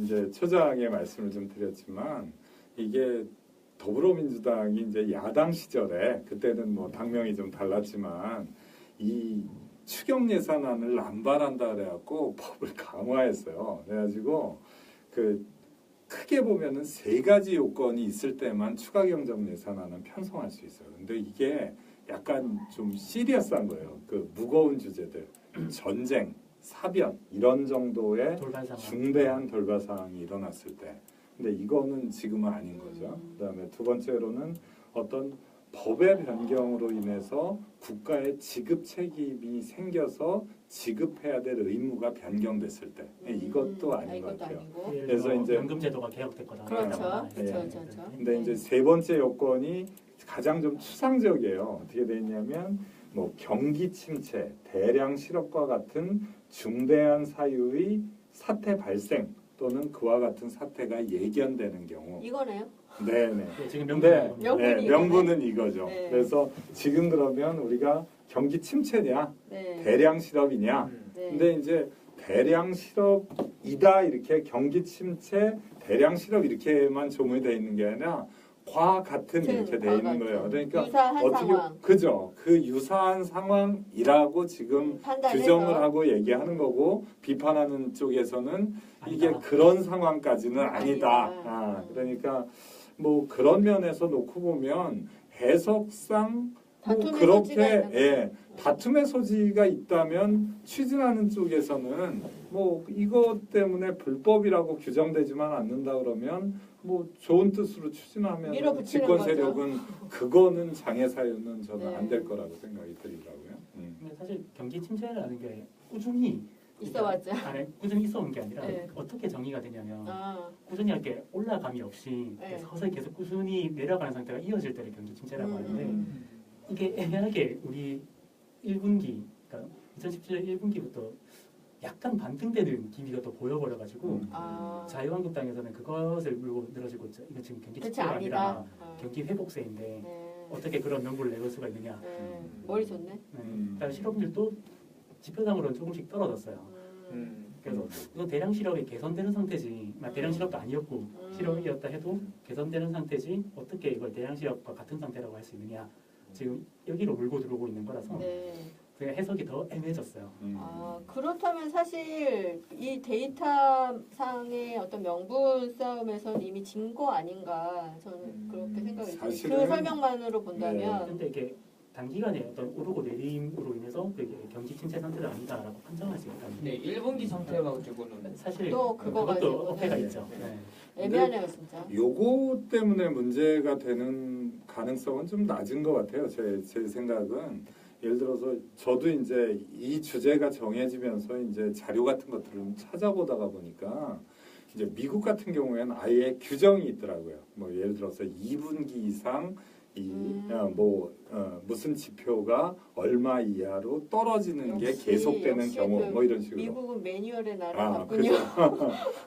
이제 초장의 말씀을 좀 드렸지만 이게 더불어민주당이 이제 야당 시절에 그때는 뭐 당명이 좀 달랐지만 이 추경 예산안을 남발한다 그래갖고 법을 강화했어요. 그래가지고 크게 보면은 3가지 요건이 있을 때만 추가 경정 예산안은 편성할 수 있어요. 근데 이게 약간 좀 시리어스한 거예요. 무거운 주제들, 전쟁, 사변 이런 정도의 돌발 상황. 중대한 돌발 사항이 일어났을 때. 근데 이거는 지금은 아닌 거죠. 그다음에 두 번째로는 어떤 법의 변경으로 인해서 국가의 지급 책임이 생겨서 지급해야 될 의무가 변경됐을 때 이것도 아닌 것 이것도 같아요. 아니고. 예를 그래서 들어 이제 연금제도가 개혁됐거나 그렇죠. 하거나. 예. 그렇죠. 그렇죠. 근데 이제 세 번째 요건이 가장 좀 추상적이에요. 어떻게 돼 있냐면 뭐 경기 침체, 대량 실업과 같은 중대한 사유의 사태 발생 또는 그와 같은 사태가 예견되는 경우. 이거네요. 네네. 예, 지금 근데 명분이 명분이 네, 이거네. 명분은 이거죠. 네. 그래서 지금 그러면 우리가 경기 침체냐, 네. 대량 실업이냐. 네. 근데 이제 대량 실업이다 이렇게 경기 침체, 대량 실업 이렇게만 조문이 돼 있는 게 아니라 과 같은 이렇게 돼 있는 거예요. 그러니까 유사한 어떻게 상황 그죠? 그 유사한 상황이라고 지금 판단해서 규정을 하고 얘기하는 거고 비판하는 쪽에서는 이게 아니다. 그런 상황까지는 아니다. 아니다. 아, 그러니까 뭐 그런 면에서 놓고 보면 해석상 뭐 다툼의 소지가 그렇게 있는 예, 다툼의 소지가 있다면 취진하는 쪽에서는 뭐 이것 때문에 불법이라고 규정되지만 않는다 그러면 뭐 좋은 뜻으로 추진하면 밀어붙이는 집권 거죠. 세력은 그거는 장애 사유는 저는 네. 안 될 거라고 생각이 들더라고요. 근데 사실 경기 침체라는 게 꾸준히 있어왔죠. 아니, 꾸준히 있어온 게 아니라 네. 어떻게 정의가 되냐면 아, 꾸준히 이렇게 올라감이 없이 네. 서서히 계속 꾸준히 내려가는 상태가 이어질 때를 경기 침체라고 하는데 이게 애매하게 우리 1분기 그러니까 2017년 1분기부터 약간 반등되는 기미가 또 보여버려가지고 아. 자유한국당에서는 그것을 물고 늘어지고 있죠. 이건 지금 경기 그치 침체가 아니라 아니다. 아. 경기 회복세인데 네. 어떻게 그런 명분을 내볼 수가 있느냐. 네. 머리 좋네. 네. 일단 실업률도 지표상으로는 조금씩 떨어졌어요. 그래서 이건 대량 실업이 개선되는 상태지, 대량 실업도 아니었고 실업이었다 해도 개선되는 상태지 어떻게 이걸 대량 실업과 같은 상태라고 할 수 있느냐. 지금 여기로 물고 들어오고 있는 거라서 네. 그 해석이 더 애매해졌어요. 아, 그렇다면 사실 이 데이터상의 어떤 명분 싸움에서는 이미 진 거 아닌가 저는 그렇게 생각이 들어요. 사실은- 그 설명만으로 본다면 근데 이게 단기간에 어떤 오르고 내림으로 인해서 그게 경기 침체 상태가 아니다라고 판정할 수 있다는 네, 1분기 상태 가지고는 사실 또 그거 그것도 가지고, 어폐가 네. 있죠. 네. 애매하네요 진짜. 요거 때문에 문제가 되는 가능성은 좀 낮은 것 같아요. 제 생각은 예를 들어서 저도 이제 이 주제가 정해지면서 이제 자료 같은 것들을 좀 찾아보다가 보니까 이제 미국 같은 경우에는 아예 규정이 있더라고요. 뭐 예를 들어서 2분기 이상 무슨 지표가 얼마 이하로 떨어지는 게 역시, 계속되는 역시 경우 그 뭐 이런 식으로. 미국은 매뉴얼의 아, 나라군요. 그죠.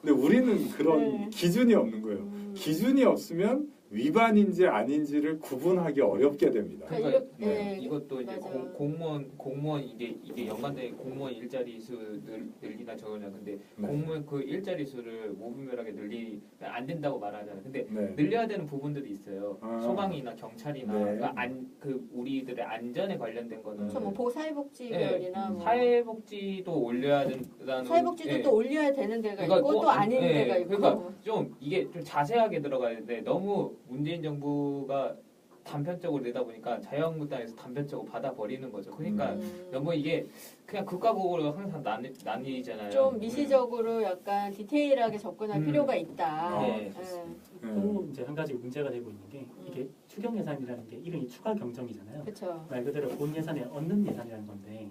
근데 우리는 그런 네. 기준이 없는 거예요. 기준이 없으면 위반인지 아닌지를 구분하기 어렵게 됩니다. 그러니까 그러니까 네, 이것도 이제 맞아요. 공무원 이게 연간대 공무원 일자리 수 늘리나 저거냐 근데 네. 공무원 그 일자리 수를 무분별하게 늘리 안 된다고 말하잖아요. 근데 네. 늘려야 되는 부분들이 있어요. 아. 소방이나 경찰이나 네. 그 우리들의 안전에 관련된 거는 그렇죠. 뭐 사회복지별이나 뭐 사회복지도 올려야 된다는 사회복지도 예. 또 올려야 되는 데가 그러니까 있고 뭐 또 아닌 예, 데가 있고. 그러니까 좀 이게 좀 자세하게 들어가야 되는데 너무 문재인 정부가 단편적으로 내다 보니까 자유한국당에서 단편적으로 받아버리는 거죠. 그러니까 너무 이게 그냥 극과 극으로 항상 나뉘잖아요. 좀 미시적으로 약간 디테일하게 접근할 필요가 있다. 네. 또 이제 한 가지 문제가 되고 있는 게 이게 추경 예산이라는 게 이름이 추가 경정이잖아요. 그렇죠. 말 그대로 본 예산에 얻는 예산이라는 건데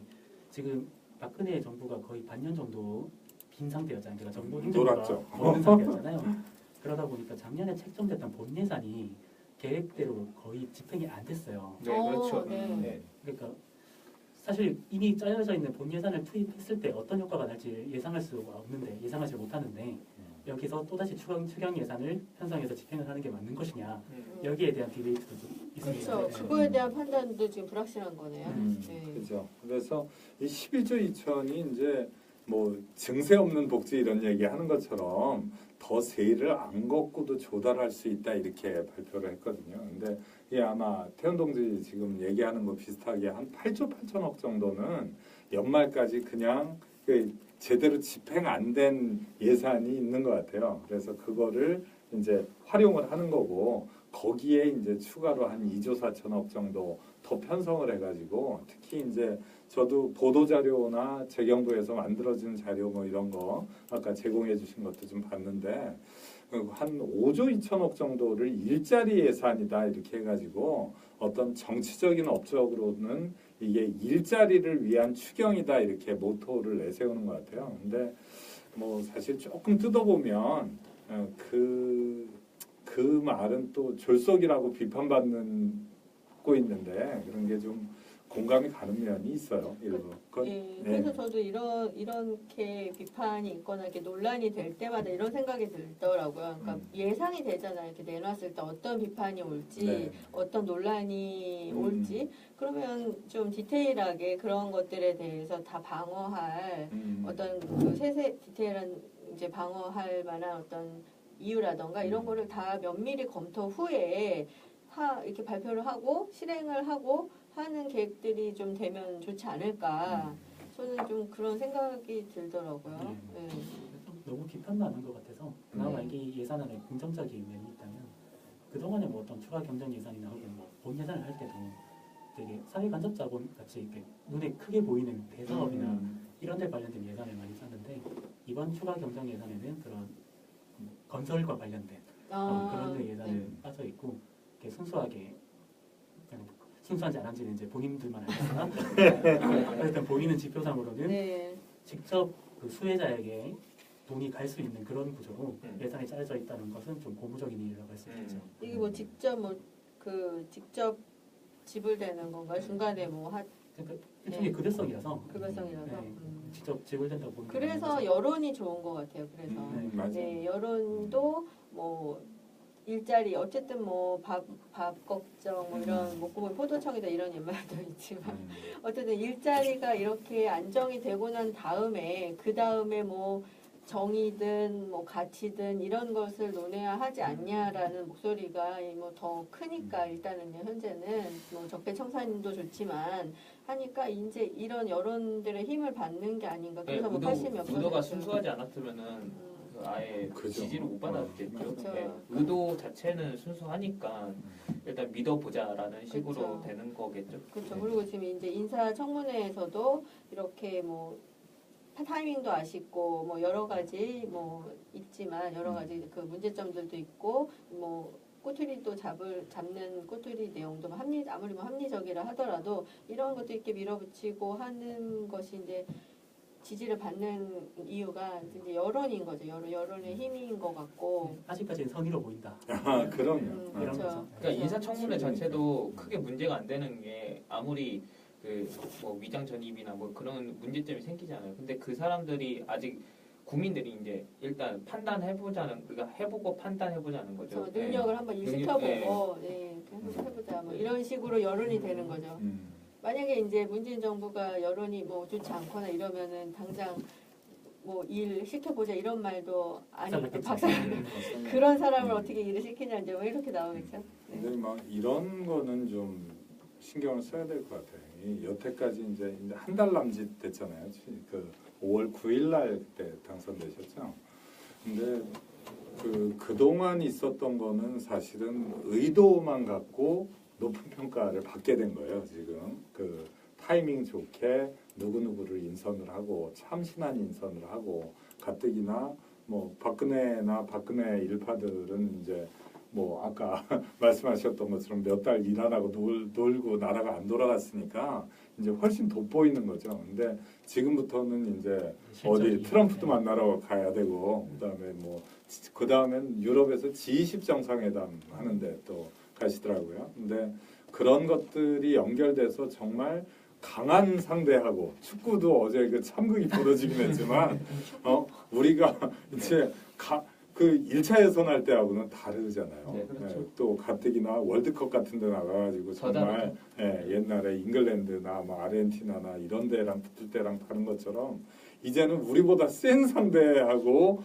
지금 박근혜 정부가 거의 반년 정도 빈 상태였잖아요. 그러니까 정부 행정부가 놀았죠. 없는 상태였잖아요. 그러다 보니까 작년에 책정됐던 본 예산이 계획대로 거의 집행이 안 됐어요. 네, 그렇죠. 네. 네. 그러니까 사실 이미 짜여져 있는 본 예산을 투입했을 때 어떤 효과가 날지 예상할 수가 없는데 예상하지 못하는데 여기서 또다시 추경 예산을 편성해서 집행을 하는 게 맞는 것이냐 여기에 대한 디베이트도 좀 있습니다. 그렇죠. 네. 그거에 대한 판단도 지금 불확실한 거네요. 네. 그죠. 그래서 이 11조 2천이 이제 뭐 증세 없는 복지 이런 얘기 하는 것처럼 더 세일을 안 걷고도 조달할 수 있다 이렇게 발표를 했거든요. 근데 이게 아마 태연 동지 지금 얘기하는 거 비슷하게 한 8조 8천억 정도는 연말까지 그냥 그 제대로 집행 안 된 예산이 있는 것 같아요. 그래서 그거를 이제 활용을 하는 거고 거기에 이제 추가로 한 2조 4천억 정도 더 편성을 해가지고 특히 이제 저도 보도 자료나 재경부에서 만들어진 자료 뭐 이런 거 아까 제공해 주신 것도 좀 봤는데 한 5조 2천억 정도를 일자리 예산이다 이렇게 해가지고 어떤 정치적인 업적으로는 이게 일자리를 위한 추경이다 이렇게 모토를 내세우는 것 같아요. 근데 뭐 사실 조금 뜯어보면 그 말은 또 졸속이라고 비판받고 있는데 그런 게 좀 공감이 가는 면이 있어요. 일부. 그래서 저도 이렇게 비판이 있거나 이렇게 논란이 될 때마다 이런 생각이 들더라고요. 그러니까 예상이 되잖아요. 이렇게 내놨을 때 어떤 비판이 올지, 네. 어떤 논란이 올지. 그러면 좀 디테일하게 그런 것들에 대해서 다 방어할 어떤 그 디테일한 이제 방어할 만한 어떤 이유라던가 이런 거를 다 면밀히 검토 후에 이렇게 발표를 하고 실행을 하고 하는 계획들이 좀 되면 좋지 않을까. 저는 좀 그런 생각이 들더라고요. 네. 너무 비판도 안 한 것 같아서 그나마 이게 예산안에 긍정적인 면이 있다면 그동안에 뭐 어떤 추가 경정 예산이나 혹은 뭐본 예산을 할 때도 되게 사회 간접 자본 같이 이렇게 눈에 크게 보이는 대사업이나 이런 데 관련된 예산을 많이 썼는데 이번 추가 경정 예산에는 그런 건설과 관련된 그런 데 예산을 빠져 있고 이렇게 순수하게 그냥 순수한지 안 한지는 이제 본인들만 알겠으나 어쨌든 보이는 지표상으로는 네. 직접 그 수혜자에게 돈이 갈 수 있는 그런 구조로 예산이 짜여져 있다는 것은 좀 고무적인 일이라고 할 수 있겠죠. 이게 뭐 직접 지불되는 건가요? 중간에 뭐 그러니까 일종의 급여성이라서 급여성이라서. 네, 직접 지불된다고 보는 그래서 여론이 좋은 것 같아요. 그래서 맞아요. 네, 여론도 뭐 일자리 어쨌든 뭐 밥 걱정 뭐 이런 목구멍 포도청이다 이런 말도 있지만 어쨌든 일자리가 이렇게 안정이 되고 난 다음에 그 다음에 뭐 정의든 뭐 가치든 이런 것을 논해야 하지 않냐라는 목소리가 뭐 더 크니까 일단은요 현재는 뭐 적폐청산도 좋지만 하니까 이제 이런 여론들의 힘을 받는 게 아닌가. 그래서 뭐 80몇 의도가 순수하지 않았으면은 아예 그죠. 지지를 못 받았겠죠. 그렇죠. 네. 의도 자체는 순수하니까 일단 믿어보자라는 식으로 그렇죠. 되는 거겠죠. 그렇죠. 그리고 지금 이제 인사청문회에서도 이렇게 뭐 타이밍도 아쉽고 뭐 여러 가지 뭐 있지만 여러 가지 그 문제점들도 있고 뭐 꼬투리도 잡는 꼬투리 내용도 아무리 뭐 합리적이라 하더라도 이런 것도 이렇게 밀어붙이고 하는 것이 이제 지지를 받는 이유가 이제 여론인 거죠. 여론의 힘인 것 같고. 아직까지는 선의로 보인다. 아, 그럼요. 이런 그렇죠. 거죠. 그러니까 인사청문회 자체도 크게 문제가 안 되는 게 아무리 그 뭐 위장 전입이나 뭐 그런 문제점이 생기잖아요. 근데 그 사람들이 아직 국민들이 이제 일단 판단해보자는 그러니까 해보고 판단해보자는 거죠. 그렇죠. 능력을 한번 일시켜보고 네. 해보자 뭐 이런 식으로 여론이 되는 거죠. 만약에 이제 문재인 정부가 여론이 뭐 좋지 않거나 이러면은 당장 뭐 일 시켜보자 이런 말도 아니 그런 사람을 어떻게 일을 시키냐 이제 왜 이렇게 나오겠죠. 근데 막 이런 거는 좀 신경을 써야 될 것 같아요. 여태까지 이제 한 달 남짓 됐잖아요. 그 5월 9일 날 그때 당선되셨죠. 근데 그동안 있었던 거는 사실은 의도만 갖고 높은 평가를 받게 된 거예요. 지금 그 타이밍 좋게 누구누구를 인선을 하고 참신한 인선을 하고 가뜩이나 뭐 박근혜나 박근혜 일파들은 이제 뭐 아까 말씀하셨던 것처럼 몇 달 일 안 하고 놀고 나라가 안 돌아갔으니까 이제 훨씬 돋보이는 거죠. 근데 지금부터는 이제 어디 트럼프도 만나러 가야 되고 그다음에 뭐 그다음엔 유럽에서 G20 정상회담 하는데 또 가시더라고요. 근데 그런 것들이 연결돼서 정말 강한 상대하고 축구도 어제 그 참극이 벌어지긴 했지만 우리가 이제 그 1차 예선할 때하고는 다르잖아요. 네, 그렇죠. 또 가뜩이나 월드컵 같은 데 나가가지고 정말 옛날에 잉글랜드나 뭐 아르헨티나나 이런 데랑 붙을 때랑 다른 것처럼 이제는 우리보다 센 상대하고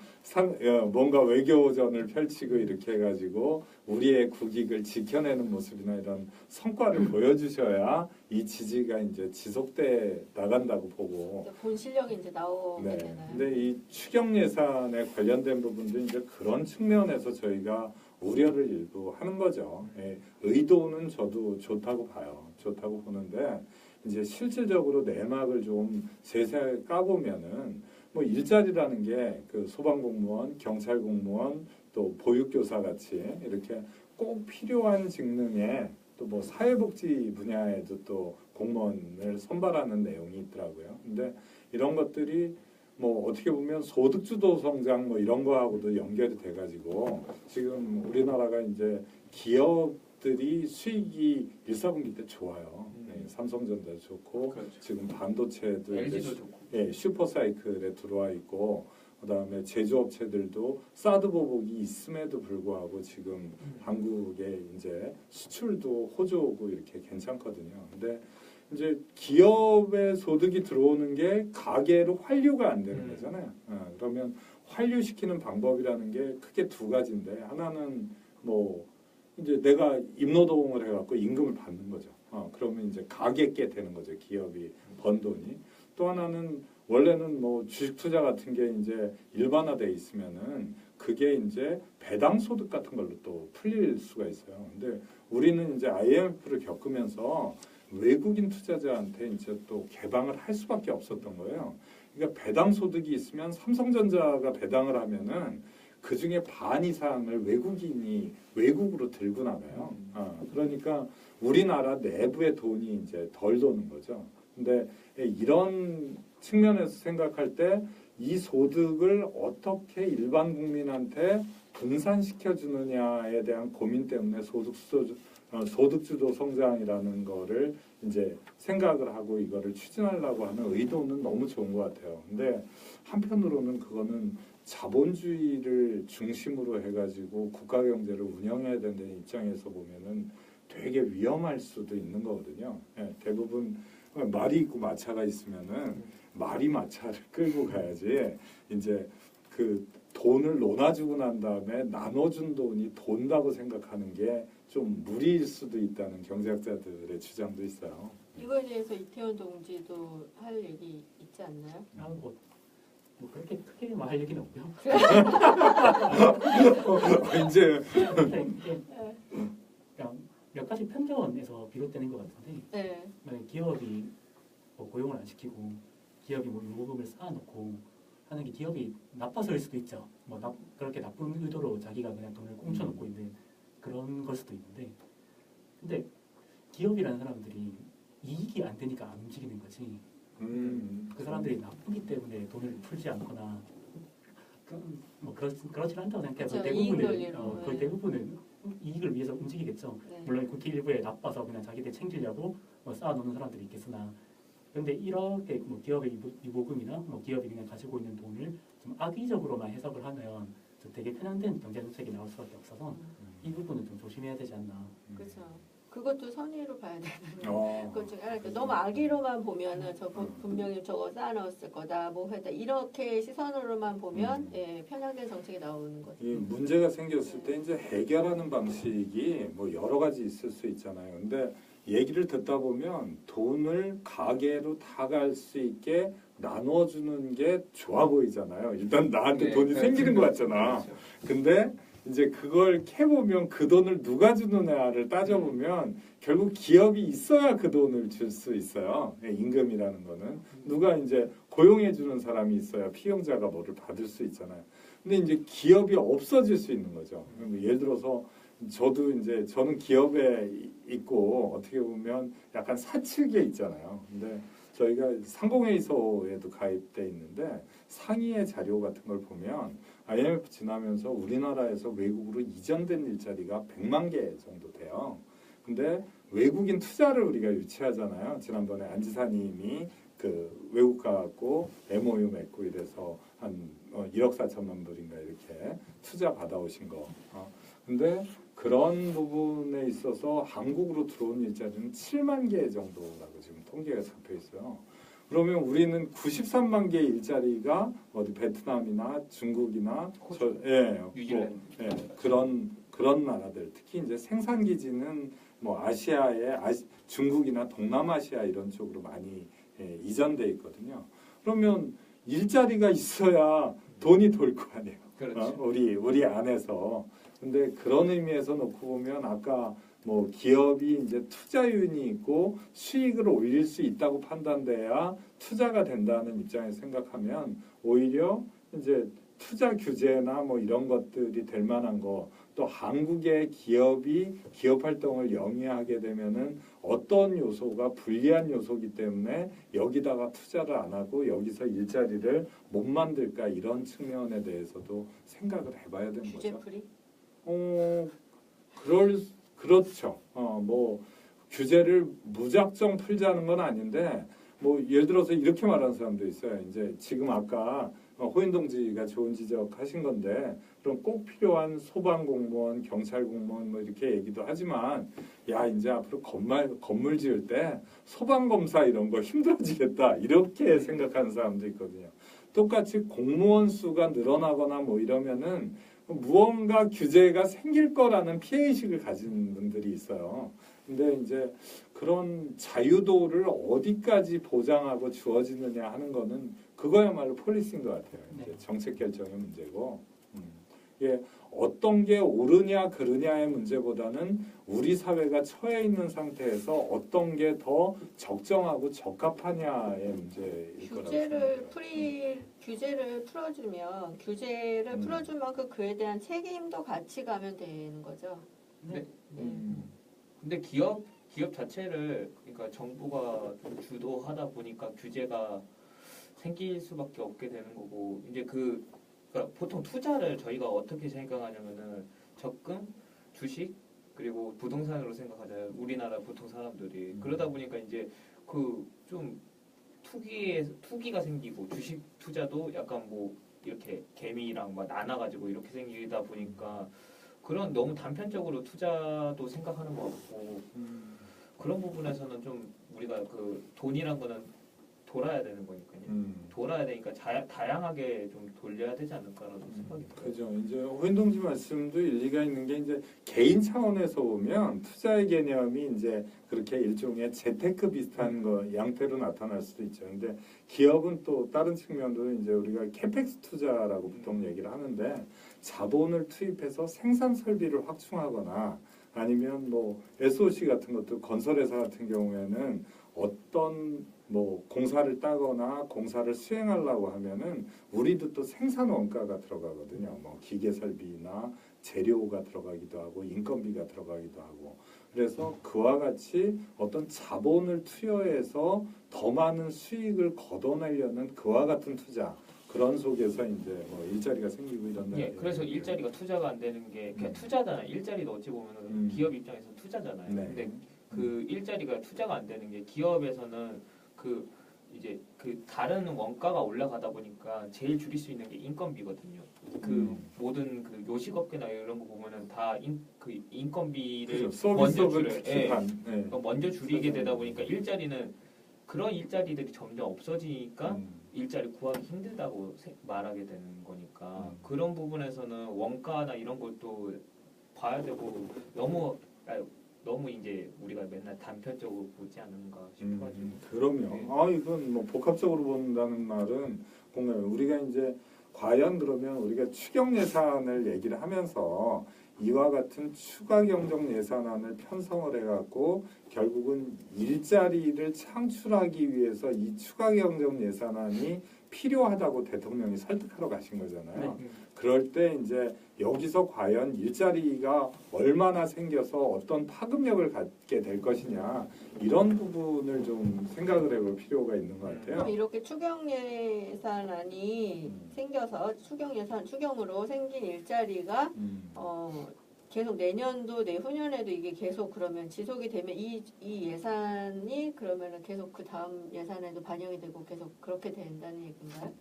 뭔가 외교전을 펼치고 이렇게 해가지고 우리의 국익을 지켜내는 모습이나 이런 성과를 보여주셔야 이 지지가 이제 지속돼 나간다고 보고. 본 실력이 이제 나오게 네. 되나요? 근데 이 추경 예산에 관련된 부분도 이제 그런 측면에서 저희가 우려를 일부 하는 거죠. 예, 의도는 저도 좋다고 봐요. 좋다고 보는데 이제 실질적으로 내막을 좀 세세하게 까보면은 뭐 일자리라는 게 그 소방공무원, 경찰공무원, 또 보육교사 같이 이렇게 꼭 필요한 직능에 또 뭐 사회복지 분야에도 또 공무원을 선발하는 내용이 있더라고요. 근데 이런 것들이 뭐 어떻게 보면 소득주도 성장 뭐 이런 거하고도 연결이 돼가지고 지금 우리나라가 이제 기업들이 수익이 1, 4분기 때 좋아요. 네, 삼성전자 좋고 그렇죠. 지금 반도체도 이제 LG도 좋고. 예, 슈퍼사이클에 들어와 있고 그다음에 제조업체들도 사드 보복이 있음에도 불구하고 지금 한국의 이제 수출도 호조고 이렇게 괜찮거든요. 근데 이제 기업의 소득이 들어오는 게 가계로 환류가 안 되는 거잖아요. 그러면 환류시키는 방법이라는 게 크게 두 가지인데 하나는 뭐 이제 내가 임노동을 해갖고 임금을 받는 거죠. 그러면 이제 가계께 되는 거죠. 기업이 번 돈이. 또 하나는 원래는 뭐 주식 투자 같은 게 이제 일반화돼 있으면은 그게 이제 배당 소득 같은 걸로 또 풀릴 수가 있어요. 근데 우리는 이제 IMF를 겪으면서 외국인 투자자한테 이제 또 개방을 할 수밖에 없었던 거예요. 그러니까 배당 소득이 있으면 삼성전자가 배당을 하면은 그 중에 반 이상을 외국인이 외국으로 들고 나가요. 그러니까 우리나라 내부의 돈이 이제 덜 도는 거죠. 근데 이런 측면에서 생각할 때 이 소득을 어떻게 일반 국민한테 분산시켜 주느냐에 대한 고민 때문에 소득주도 성장이라는 거를 이제 생각을 하고 이거를 추진하려고 하는 의도는 너무 좋은 것 같아요. 근데 한편으로는 그거는 자본주의를 중심으로 해가지고 국가 경제를 운영해야 된다는 입장에서 보면은 되게 위험할 수도 있는 거거든요. 예, 대부분 말이 있고 마차가 있으면은 말이 마차를 끌고 가야지 이제 그 돈을 논아주고 난 다음에 나눠준 돈이 돈다고 생각하는 게 좀 무리일 수도 있다는 경제학자들의 주장도 있어요. 이거에 대해서 이태원 동지도 할 얘기 있지 않나요? 뭐 그렇게 크게 말 할 얘기는 없고요. 이제 근데 이게 그냥 몇 가지 편견에서 비롯되는 것 같은데 네. 만약 기업이 뭐 고용을 안 시키고 기업이 뭐 요금을 쌓아놓고 하는 게 기업이 나빠서일 수도 있죠. 뭐 그렇게 나쁜 의도로 자기가 그냥 돈을 꽁쳐놓고 있는 그런 걸 수도 있는데 근데 기업이라는 사람들이 이익이 안 되니까 안 움직이는 거지. 그 사람들이 나쁘기 때문에 돈을 풀지 않거나 뭐 그렇진 않다고 생각해요. 그렇죠. 거의 이익 대부분은 논리로, 거의 네. 대부분은 이익을 위해서 움직이겠죠. 네. 물론 국회 일부에 나빠서 그냥 자기들 챙기려고 뭐 쌓아놓는 사람들이 있겠으나 그런데 이렇게 뭐 기업의 유보금이나 뭐 기업이 그냥 가지고 있는 돈을 좀 악의적으로만 해석을 하면 좀 되게 편향된 경제 정책이 나올 수밖에 없어서 이 부분은 좀 조심해야 되지 않나. 그렇죠. 그것도 선의로 봐야 되는 어. 것 중에 하나. 너무 악의로만 보면은 저 분명히 저거 쌓아넣었을 거다, 뭐 했다 이렇게 시선으로만 보면 예, 편향된 정책이 나오는 거죠. 이 문제가 생겼을 때 이제 해결하는 방식이 뭐 여러 가지 있을 수 있잖아요. 근데 얘기를 듣다 보면 돈을 가계로 다 갈 수 있게 나눠주는 게 좋아 보이잖아요. 일단 나한테 네, 돈이 그렇죠. 생기는 것 같잖아. 그렇죠. 근데 이제 그걸 캐보면 그 돈을 누가 주느냐를 따져보면 결국 기업이 있어야 그 돈을 줄 수 있어요. 임금이라는 거는 누가 이제 고용해주는 사람이 있어야 피용자가 뭐를 받을 수 있잖아요. 근데 이제 기업이 없어질 수 있는 거죠. 예를 들어서 저는 기업에 있고 어떻게 보면 약간 사측에 있잖아요. 근데 저희가 상공회의소에도 가입돼 있는데 상의의 자료 같은 걸 보면 IMF 지나면서 우리나라에서 외국으로 이전된 일자리가 100만 개 정도 돼요. 근데 외국인 투자를 우리가 유치하잖아요. 지난번에 안지사님이 그 외국 가고 MOU 맺고 이래서 한 1억 4천만 불인가 이렇게 투자 받아오신 거. 근데 그런 부분에 있어서 한국으로 들어온 일자리는 7만 개 정도라고 지금 통계가 잡혀 있어요. 그러면 우리는 93만 개의 일자리가 어디 베트남이나 중국이나 뉴질랜드. 그런 나라들 특히 이제 생산 기지는 뭐 아시아의 중국이나 동남아시아 이런 쪽으로 많이 이전돼 있거든요. 그러면 일자리가 있어야 돈이 돌 거 아니에요. 그렇죠. 우리 안에서 근데 그런 의미에서 놓고 보면 아까 뭐 기업이 이제 투자윤이 있고 수익을 올릴 수 있다고 판단돼야 투자가 된다는 입장에서 생각하면 오히려 이제 투자 규제나 뭐 이런 것들이 될 만한 거, 또 한국의 기업이 기업 활동을 영위하게 되면은 어떤 요소가 불리한 요소이기 때문에 여기다가 투자를 안 하고 여기서 일자리를 못 만들까, 이런 측면에 대해서도 생각을 해봐야 되는 거죠. 규제풀이? 그렇죠. 뭐 규제를 무작정 풀자는 건 아닌데, 뭐 예를 들어서 이렇게 말하는 사람도 있어요. 이제 지금 아까 호인동지가 좋은 지적하신 건데, 그럼 꼭 필요한 소방 공무원, 경찰 공무원 뭐 이렇게 얘기도 하지만, 야 이제 앞으로 건물 지을 때 소방 검사 이런 거 힘들어지겠다, 이렇게 생각하는 사람도 있거든요. 똑같이 공무원 수가 늘어나거나 뭐 이러면은 무언가 규제가 생길 거라는 피해의식을 가진 분들이 있어요. 근데 이제 그런 자유도를 어디까지 보장하고 주어지느냐 하는 거는 그거야말로 폴리시인 것 같아요. 이제 네. 정책 결정의 문제고, 이게 어떤 게 옳으냐 그르냐의 문제보다는 우리 사회가 처해 있는 상태에서 어떤 게 더 적정하고 적합하냐의 문제일 거라고 생각해요. 규제를 풀어주면 규제를 풀어준 만큼 그에 대한 책임도 같이 가면 되는 거죠. 네. 근데 기업 자체를, 그러니까 정부가 좀 주도하다 보니까 규제가 생길 수밖에 없게 되는 거고, 이제 그러니까 보통 투자를 저희가 어떻게 생각하냐면은 적금, 주식, 그리고 부동산으로 생각하잖아요. 우리나라 보통 사람들이. 그러다 보니까 이제 그 좀 투기가 생기고, 주식 투자도 약간 뭐 이렇게 개미랑 막 나눠가지고 이렇게 생기다 보니까 그런 너무 단편적으로 투자도 생각하는 것 같고, 그런 부분에서는 좀 우리가 그 돈이란 거는 돌아야 되는 거니까요. 돌아야 되니까 다양하게 좀 돌려야 되지 않을까라는 생각이 들어요. 그죠. 이제 호인동지 말씀도 일리가 있는 게, 이제 개인 차원에서 보면 투자의 개념이 이제 그렇게 일종의 재테크 비슷한 거 양태로 나타날 수도 있죠. 근데 기업은 또 다른 측면으로 이제 우리가 캐펙스 투자라고 보통 얘기를 하는데, 자본을 투입해서 생산 설비를 확충하거나 아니면 뭐 SOC 같은 것도, 건설회사 같은 경우에는 어떤 뭐 공사를 따거나 공사를 수행하려고 하면은 우리도 또 생산 원가가 들어가거든요. 뭐 기계 설비나 재료가 들어가기도 하고 인건비가 들어가기도 하고, 그래서 그와 같이 어떤 자본을 투여해서 더 많은 수익을 걷어내려는 그와 같은 투자, 그런 속에서 이제 뭐 일자리가 생기고 이런다. 예, 그래서 일자리가 투자가 안 되는 게 그냥 투자잖아요. 일자리도 어찌 보면은 기업 입장에서 투자잖아요. 네. 근데 그 일자리가 투자가 안 되는 게, 기업에서는 그 이제 그 다른 원가가 올라가다 보니까 제일 줄일 수 있는 게 인건비거든요. 그 모든 그 요식업계나 이런 거 보면은 다 그 인건비를 그렇죠. 먼저 서비스업을 줄여요. 특히한. 그러니까 먼저 줄이게 되다 보니까 일자리는, 그런 일자리들이 점점 없어지니까 일자리 구하기 힘들다고 말하게 되는 거니까, 그런 부분에서는 원가나 이런 것도 봐야 되고, 너무 이제 우리가 맨날 단편적으로 보지 않는가 싶어가지고. 그럼요. 네. 이건 뭐 복합적으로 본다는 말은 공감해. 우리가 이제 과연 그러면 우리가 추경 예산을 얘기를 하면서 이와 같은 추가 경정 예산안을 편성을 해갖고 결국은 일자리를 창출하기 위해서 이 추가 경정 예산안이 필요하다고 대통령이 설득하러 가신 거잖아요. 네. 그럴 때 이제 여기서 과연 일자리가 얼마나 생겨서 어떤 파급력을 갖게 될 것이냐, 이런 부분을 좀 생각을 해볼 필요가 있는 것 같아요. 그럼 이렇게 추경 예산안이 생겨서 추경으로 생긴 일자리가 계속 내년도 내후년에도 이게 계속 그러면 지속이 되면 이 예산이 그러면은 계속 그 다음 예산에도 반영이 되고 계속 그렇게 된다는 얘기인가요?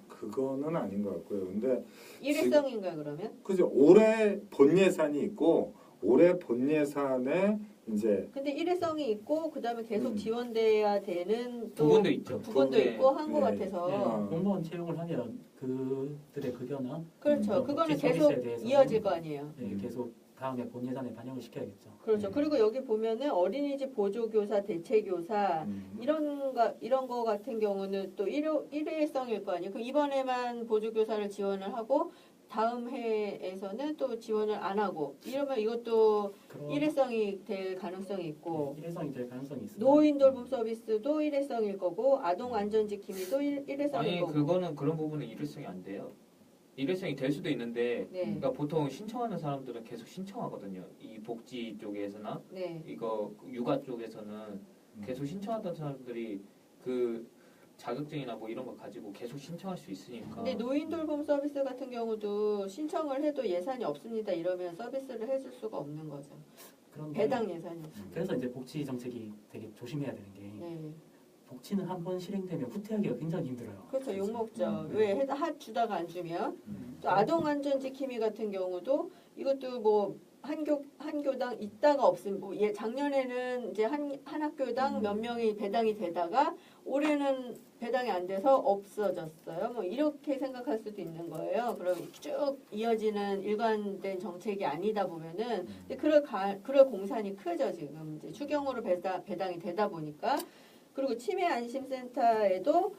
그거는 아닌 것 같고요. 근데 일회성인가요 그러면? 그죠. 올해 본 예산이 있고 올해 본 예산에 이제 근데 일회성이 있고 그다음에 계속 지원돼야 되는 또 부분도 있죠. 부분도 네. 있고 한 것 네. 같아서 공무원 채용을 하면 그들의 급여나 그렇죠. 그거는 계속 서비스에 대해서는 이어질 거 아니에요. 계속 다음에 본 예산에 반영을 시켜야겠죠. 그렇죠. 그리고 여기 보면은 어린이집 보조교사, 대체교사 이런 거 같은 경우는 또 일회성일 거 아니에요. 그 이번에만 보조교사를 지원을 하고 다음 해에서는 또 지원을 안 하고 이러면 이것도 그런 일회성이 될 가능성이 있고 일회성이 될 가능성이 있습니다. 노인 돌봄 서비스도 일회성일 거고 아동 안전지킴이도 일회성일 아니 거고. 그거는 그런 부분은 일회성이 안 돼요. 일회성이 될 수도 있는데 네. 그러니까 보통 신청하는 사람들은 계속 신청하거든요. 이 복지 쪽에서나 네. 이거 육아 쪽에서는 계속 신청하던 사람들이 그 자격증이나 뭐 이런 거 가지고 계속 신청할 수 있으니까. 근데 노인 돌봄 서비스 같은 경우도 신청을 해도 예산이 없습니다 이러면 서비스를 해줄 수가 없는 거죠. 그런 배당 예산이. 그래서 이제 복지 정책이 되게 조심해야 되는 게 네. 복지는 한 번 실행되면 후퇴하기가 굉장히 힘들어요. 그렇죠. 욕 먹죠. 음. 왜 주다가 안 주면. 또 아동 안전지킴이 같은 경우도 이것도 뭐 한 교당 있다가 없음. 뭐 작년에는 이제 한 학교당 몇 명이 배당이 되다가 올해는 배당이 안 돼서 없어졌어요. 뭐 이렇게 생각할 수도 있는 거예요. 그럼 쭉 이어지는 일관된 정책이 아니다 보면은 근데 그럴 공산이 크죠 지금 이제 추경으로 배당이 되다 보니까. 그리고 치매 안심센터에도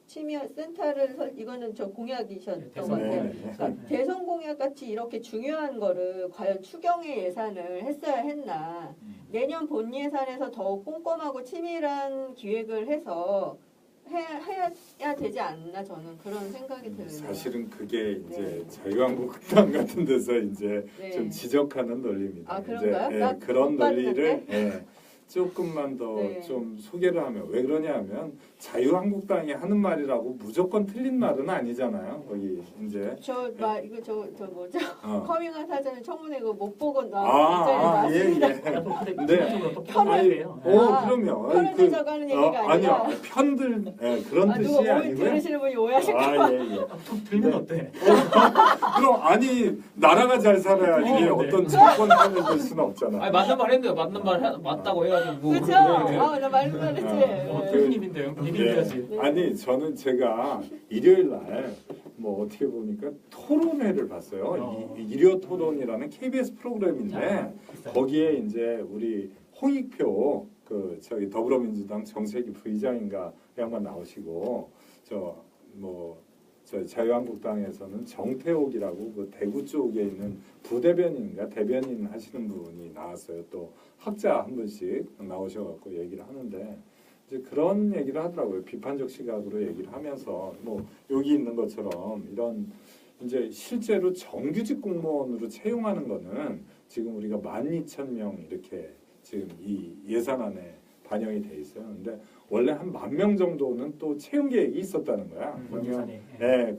치매 센터를 이거는 저 공약이셨던 것 같아요. 그러니까 대선 공약 같이 이렇게 중요한 거를 과연 추경의 예산을 했어야 했나? 내년 본 예산에서 더 꼼꼼하고 치밀한 기획을 해서 해야 되지 않나 저는 그런 생각이 드네요. 사실은 그게 이제 네. 자유한국당 같은 데서 이제 네. 좀 지적하는 논리입니다. 아, 그런가요? 이제, 나 그런 못 논리를 조금만 더 네. 좀 소개를 하면 왜 그러냐 하면 자유한국당이 하는 말이라고 무조건 틀린 말은 아니잖아요. 거기 이제 이거 저 뭐죠? 어. 커밍아웃 하자는 청문회 그거 못 보고 예. 네. 또 편해요. 그러면 편을 들자가는 얘기가 아니라 아니요. 편들 그런 뜻이 누가 아니고요. 들으시는 분이 오해하실까 봐. 예. 좀 들면 어때? 그럼 아니 나라가 잘 살아야지 어떤 정권 편을 들 수는 없잖아. 아니 맞는 말 했는데 맞는 말 맞다고 해가지고 뭐 그렇죠? 네. 나 말도 안 했지. 대표님인데요. 님인데야지. 네. 아니 저는 제가 일요일 날 뭐 어떻게 보니까 토론회를 봤어요. 일요 토론이라는 KBS 프로그램인데 거기에 이제 우리 홍익표 저기 더불어민주당 정세기 부의장인가 양반 나오시고 저 자유한국당에서는 정태옥이라고 그 대구 쪽에 있는 부대변인인가 대변인 하시는 분이 나왔어요. 또 학자 한 분씩 나오셔갖고 얘기를 하는데 이제 그런 얘기를 하더라고요. 비판적 시각으로 얘기를 하면서 뭐 여기 있는 것처럼 이런 이제 실제로 정규직 공무원으로 채용하는 거는 지금 우리가 12,000명 이렇게 지금 이 예산안에 반영이 돼 있어요. 근데 원래 한 10,000명 정도는 또 채용 계획이 있었다는 거야. 그러면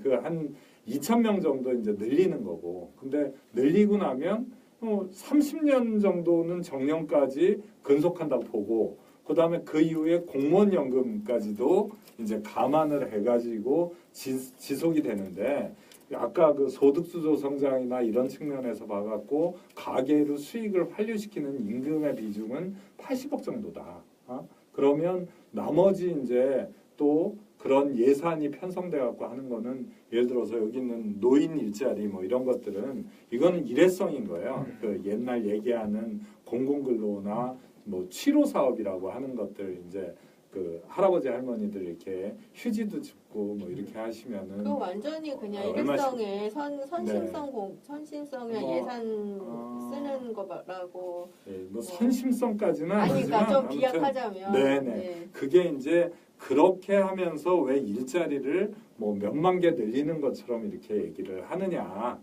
그 한 2,000명 정도 이제 늘리는 거고. 근데 늘리고 나면 30년 정도는 정년까지 근속한다고 보고 그다음에 그 이후에 공무원 연금까지도 이제 감안을 해가지고 지속이 되는데 아까 그 소득주도 성장이나 이런 측면에서 봐갖고 가계로 수익을 환류시키는 임금의 비중은 80억 정도다. 그러면 나머지 이제 또 그런 예산이 편성돼 갖고 하는 거는 예를 들어서 여기 있는 노인 일자리 뭐 이런 것들은 이거는 일회성인 거예요. 그 옛날 얘기하는 공공근로나 뭐 치료 사업이라고 하는 것들 이제 그 할아버지 할머니들 이렇게 휴지도 줍고 뭐 이렇게 하시면은 그거 완전히 그냥 얼마씩- 일회성의 선심성의 뭐, 예산 쓰는 거라고. 뭐 선심성까지는 아니, 아니지만 그러니까 좀 아무튼 비약하자면. 네네. 네. 그게 이제 그렇게 하면서 왜 일자리를 뭐 몇만 개 늘리는 것처럼 이렇게 얘기를 하느냐.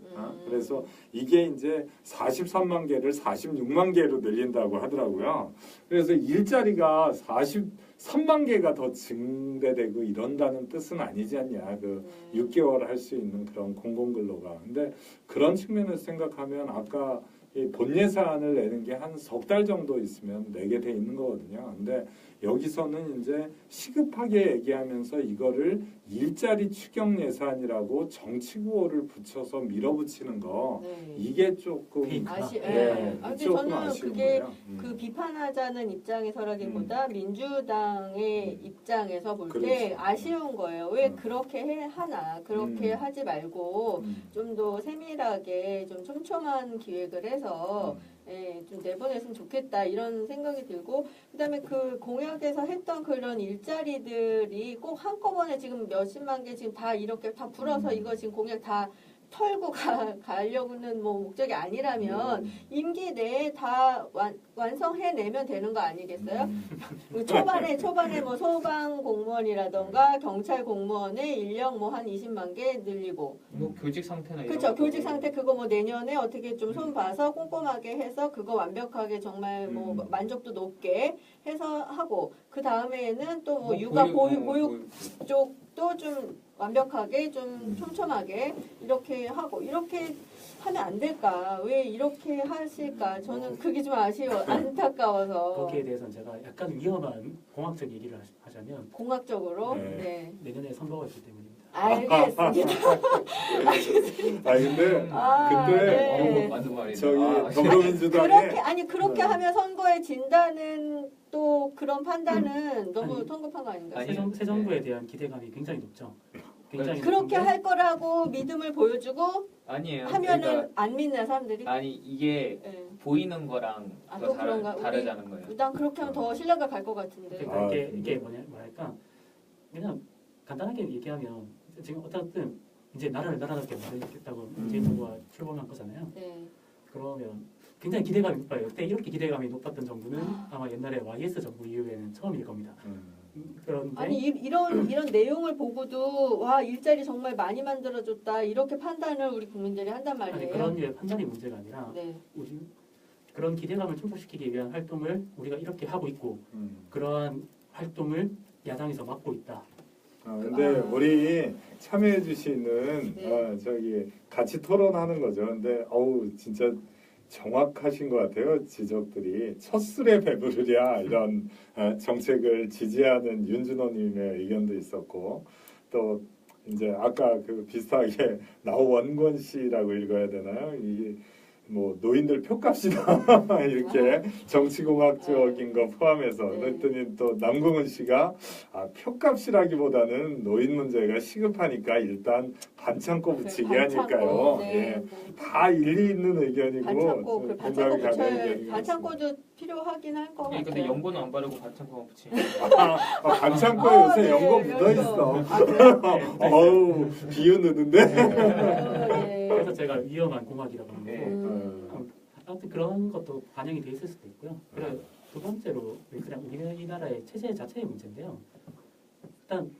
그래서 이게 이제 43만 개를 46만 개로 늘린다고 하더라고요. 그래서 일자리가 43만 개가 더 증대되고 이런다는 뜻은 아니지 않냐. 6개월 할 수 있는 그런 공공근로가. 근데 그런 측면에서 생각하면 아까 이 본 예산을 내는 게 한 석 달 정도 있으면 내게 돼 있는 거거든요. 근데 여기서는 이제 시급하게 얘기하면서 이거를 일자리 추경 예산이라고 정치구호를 붙여서 밀어붙이는 거 네. 이게 조금 근데 조금 저는 아쉬운 그게 거예요. 그 비판하자는 입장에서라기보다 민주당의 입장에서 볼 때 그렇죠. 아쉬운 거예요. 왜 그렇게 하나? 그렇게 하지 말고 좀 더 세밀하게 좀 촘촘한 기획을 해서 좀 내보냈으면 좋겠다 이런 생각이 들고 그다음에 그 공약에서 했던 그런 일자리들이 꼭 한꺼번에 지금 몇십만 개 지금 다 이렇게 다 불어서 이거 지금 공약 다 털고 가려고는 뭐 목적이 아니라면 임기 내에 다 완성해내면 되는 거 아니겠어요? 초반에 뭐 소방 공무원이라던가 경찰 공무원의 인력 뭐 한 20만 개 늘리고 뭐 교직 상태나 이런 그렇죠. 거. 교직 상태 그거 뭐 내년에 어떻게 좀 손 봐서 꼼꼼하게 해서 그거 완벽하게 정말 뭐 만족도 높게 해서 하고 그 다음에는 또 뭐 육아 보육 쪽도 좀 완벽하게 좀 촘촘하게 이렇게 하고 이렇게 하면 안 될까? 왜 이렇게 하실까? 저는 그게 좀 안타까워서 거기에 대해서는 제가 약간 위험한 공학적 얘기를 하자면 공학적으로 네. 네. 내년에 선거가 있기 때문입니다. 알겠습니다. 아 근데 그때 네. 맞는 말이네. 저기 더불어민주당에 그렇게 하면 선거에 진다는 또 그런 판단은 너무 아니, 성급한 거 아닌가요? 아니, 새 정부에 대한 기대감이 굉장히 높죠. 굉장히 그렇게 높은데 할 거라고 믿음을 보여주고 아니에요. 하면은 그러니까 안 믿는 사람들이 아니 이게 네. 보이는 거랑 아, 또 또 그런가? 다르자는 거예요. 일단 그렇게 하면 더 신뢰가 갈 것 같은데. 그러니까 아, 이게 뭐랄까 그냥 간단하게 얘기하면 지금 어쨌든 이제 나라를 나라답게 만들겠다고 문재인 정부가 출범한 거잖아요. 네. 그러면 굉장히 기대감이 높아요. 그때 이렇게 기대감이 높았던 정부는 아마 옛날에 YS 정부 이후에는 처음일 겁니다. 그런데 아니 이런 내용을 보고도 와 일자리 정말 많이 만들어줬다 이렇게 판단을 우리 국민들이 한단 아니, 말이에요. 그런 게 판단이 문제가 아니라 네. 우리 그런 기대감을 충족시키기 위한 활동을 우리가 이렇게 하고 있고 그러한 활동을 야당에서 막고 있다. 근데 우리 참여해 주시는 네. 저기 같이 토론하는 거죠. 근데 어우 진짜 정확하신 것 같아요. 지적들이 첫 술에 배부르랴 이런 정책을 지지하는 윤준호님의 의견도 있었고 또 이제 아까 그 비슷하게 나원권 씨라고 읽어야 되나요? 이게 뭐 노인들 표값이다 이렇게 정치공학적인 거 포함해서 네. 그랬더니 또 남궁은 씨가 표값이라기보다는 노인 문제가 시급하니까 일단 반창고 붙이기 아닐까요? 네. 예. 다 일리 있는 의견이고 반창고 좀 반창고 공감이 가는 붙여야 의견인 것 반창고도 필요하긴 할 것 같아요. 근데 연고는 안 바르고 반창고만 붙이는. 반창고에 요새 네, 연고 묻어 있어. 아, 그래요? 어우 비유는데. 네. 그래서 제가 위험한 공학이라고 하는 거고 음. 아무튼 그런 것도 반영이 돼 있을 수도 있고요. 그리고 두 번째로 그냥 우리나라의 체제 자체의 문제인데요. 일단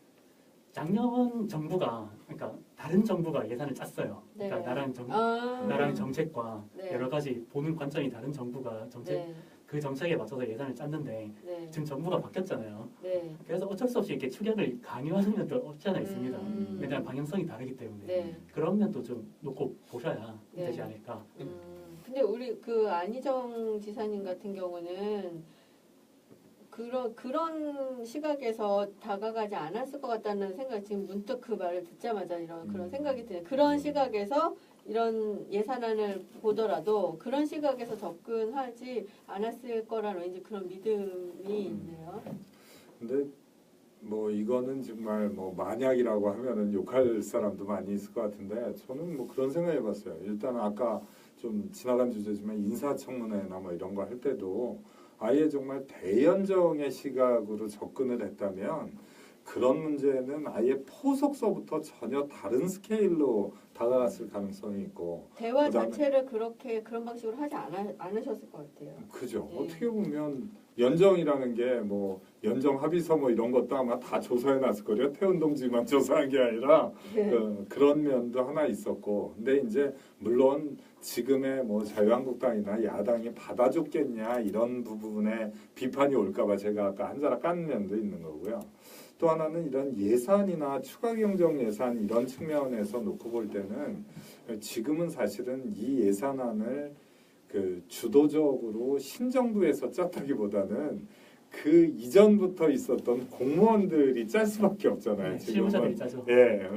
작년 정부가 그러니까 다른 정부가 예산을 짰어요. 네. 그러니까 아. 나라의 정책과 네. 여러 가지 보는 관점이 다른 정부가 네. 그 정책에 맞춰서 예산을 짰는데 네. 지금 정부가 바뀌었잖아요. 네. 그래서 어쩔 수 없이 이렇게 추경을 강요하는 면도 없지 않아 있습니다. 왜냐하면 방향성이 다르기 때문에 네. 그런 면도 좀 놓고 보셔야 네. 되지 않을까. 근데 우리 그 안희정 지사님 같은 경우는 그런 시각에서 다가가지 않았을 것 같다는 생각 지금 문득 그 말을 듣자마자 그런 생각이 드네요. 그런 시각에서 이런 예산안을 보더라도 그런 시각에서 접근하지 않았을 거라는 왠지 그런 믿음이 있네요. 근데 뭐 이거는 정말 뭐 만약이라고 하면은 욕할 사람도 많이 있을 것 같은데 저는 뭐 그런 생각 해봤어요. 일단 아까 좀 지나간 주제지만 인사청문회나 뭐 이런 거 할 때도 아예 정말 대연정의 시각으로 접근을 했다면 그런 문제는 아예 포석서부터 전혀 다른 스케일로 다가갔을 가능성이 있고 대화 그다음에- 자체를 그런 방식으로 하지 않으셨을 것 같아요. 그죠. 네. 어떻게 보면 연정이라는 게 뭐 연정 합의서 뭐 이런 것도 아마 다 조사해 놨을 거예요. 태훈 동지만 조사한 게 아니라 네. 그런 면도 하나 있었고 근데 이제 물론 지금의 뭐 자유한국당이나 야당이 받아줬겠냐 이런 부분에 비판이 올까봐 제가 아까 한 자락 깐 면도 있는 거고요. 또 하나는 이런 예산이나 추가 경정 예산 이런 측면에서 놓고 볼 때는 지금은 사실은 이 예산안을 그 주도적으로 신정부에서 짰다기보다는 그 이전부터 있었던 공무원들이 짤 수밖에 없잖아요. 실무자들이 짜죠. 예,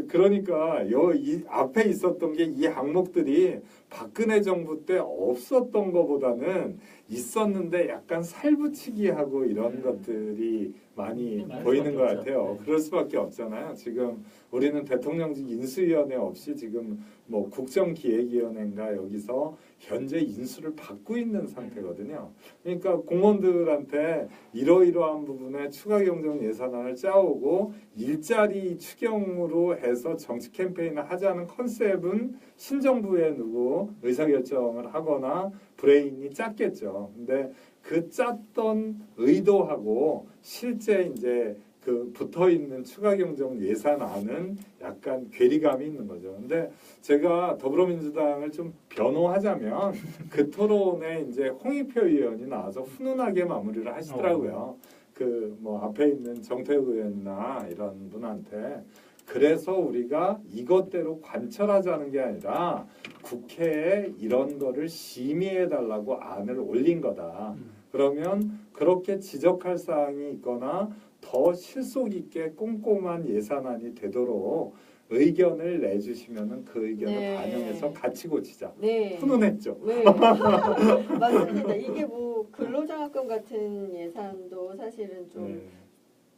그러니까 이 앞에 있었던 게 이 항목들이 박근혜 정부 때 없었던 것보다는 있었는데 약간 살붙이기하고 이런 것들이 많이 많을 보이는 수밖에 것 없죠. 같아요. 네. 그럴 수밖에 없잖아요. 지금 우리는 대통령직 인수위원회 없이 지금 뭐 국정기획위원회인가 여기서 현재 인수를 받고 있는 상태거든요. 그러니까 공무원들한테 이러이러한 부분에 추가 경정 예산안을 짜오고 일자리 추경으로 해서 정치 캠페인을 하자는 컨셉은 신정부에 누구 의사결정을 하거나 브레인이 짰겠죠. 근데 그 짰던 의도하고 실제 이제 그 붙어 있는 추가 경정 예산안은 약간 괴리감이 있는 거죠. 근데 제가 더불어민주당을 좀 변호하자면 그 토론에 이제 홍익표 의원이 나와서 훈훈하게 마무리를 하시더라고요. 그 뭐 앞에 있는 정태욱 의원이나 이런 분한테 그래서 우리가 이것대로 관철하자는 게 아니라 국회에 이런 거를 심의해 달라고 안을 올린 거다. 그러면 그렇게 지적할 사항이 있거나 더 실속 있게 꼼꼼한 예산안이 되도록 의견을 내주시면은 그 의견을 네. 반영해서 같이 고치자. 네. 훈훈했죠. 네. 맞습니다. 이게 뭐 근로장학금 같은 예산도 사실은 좀 네.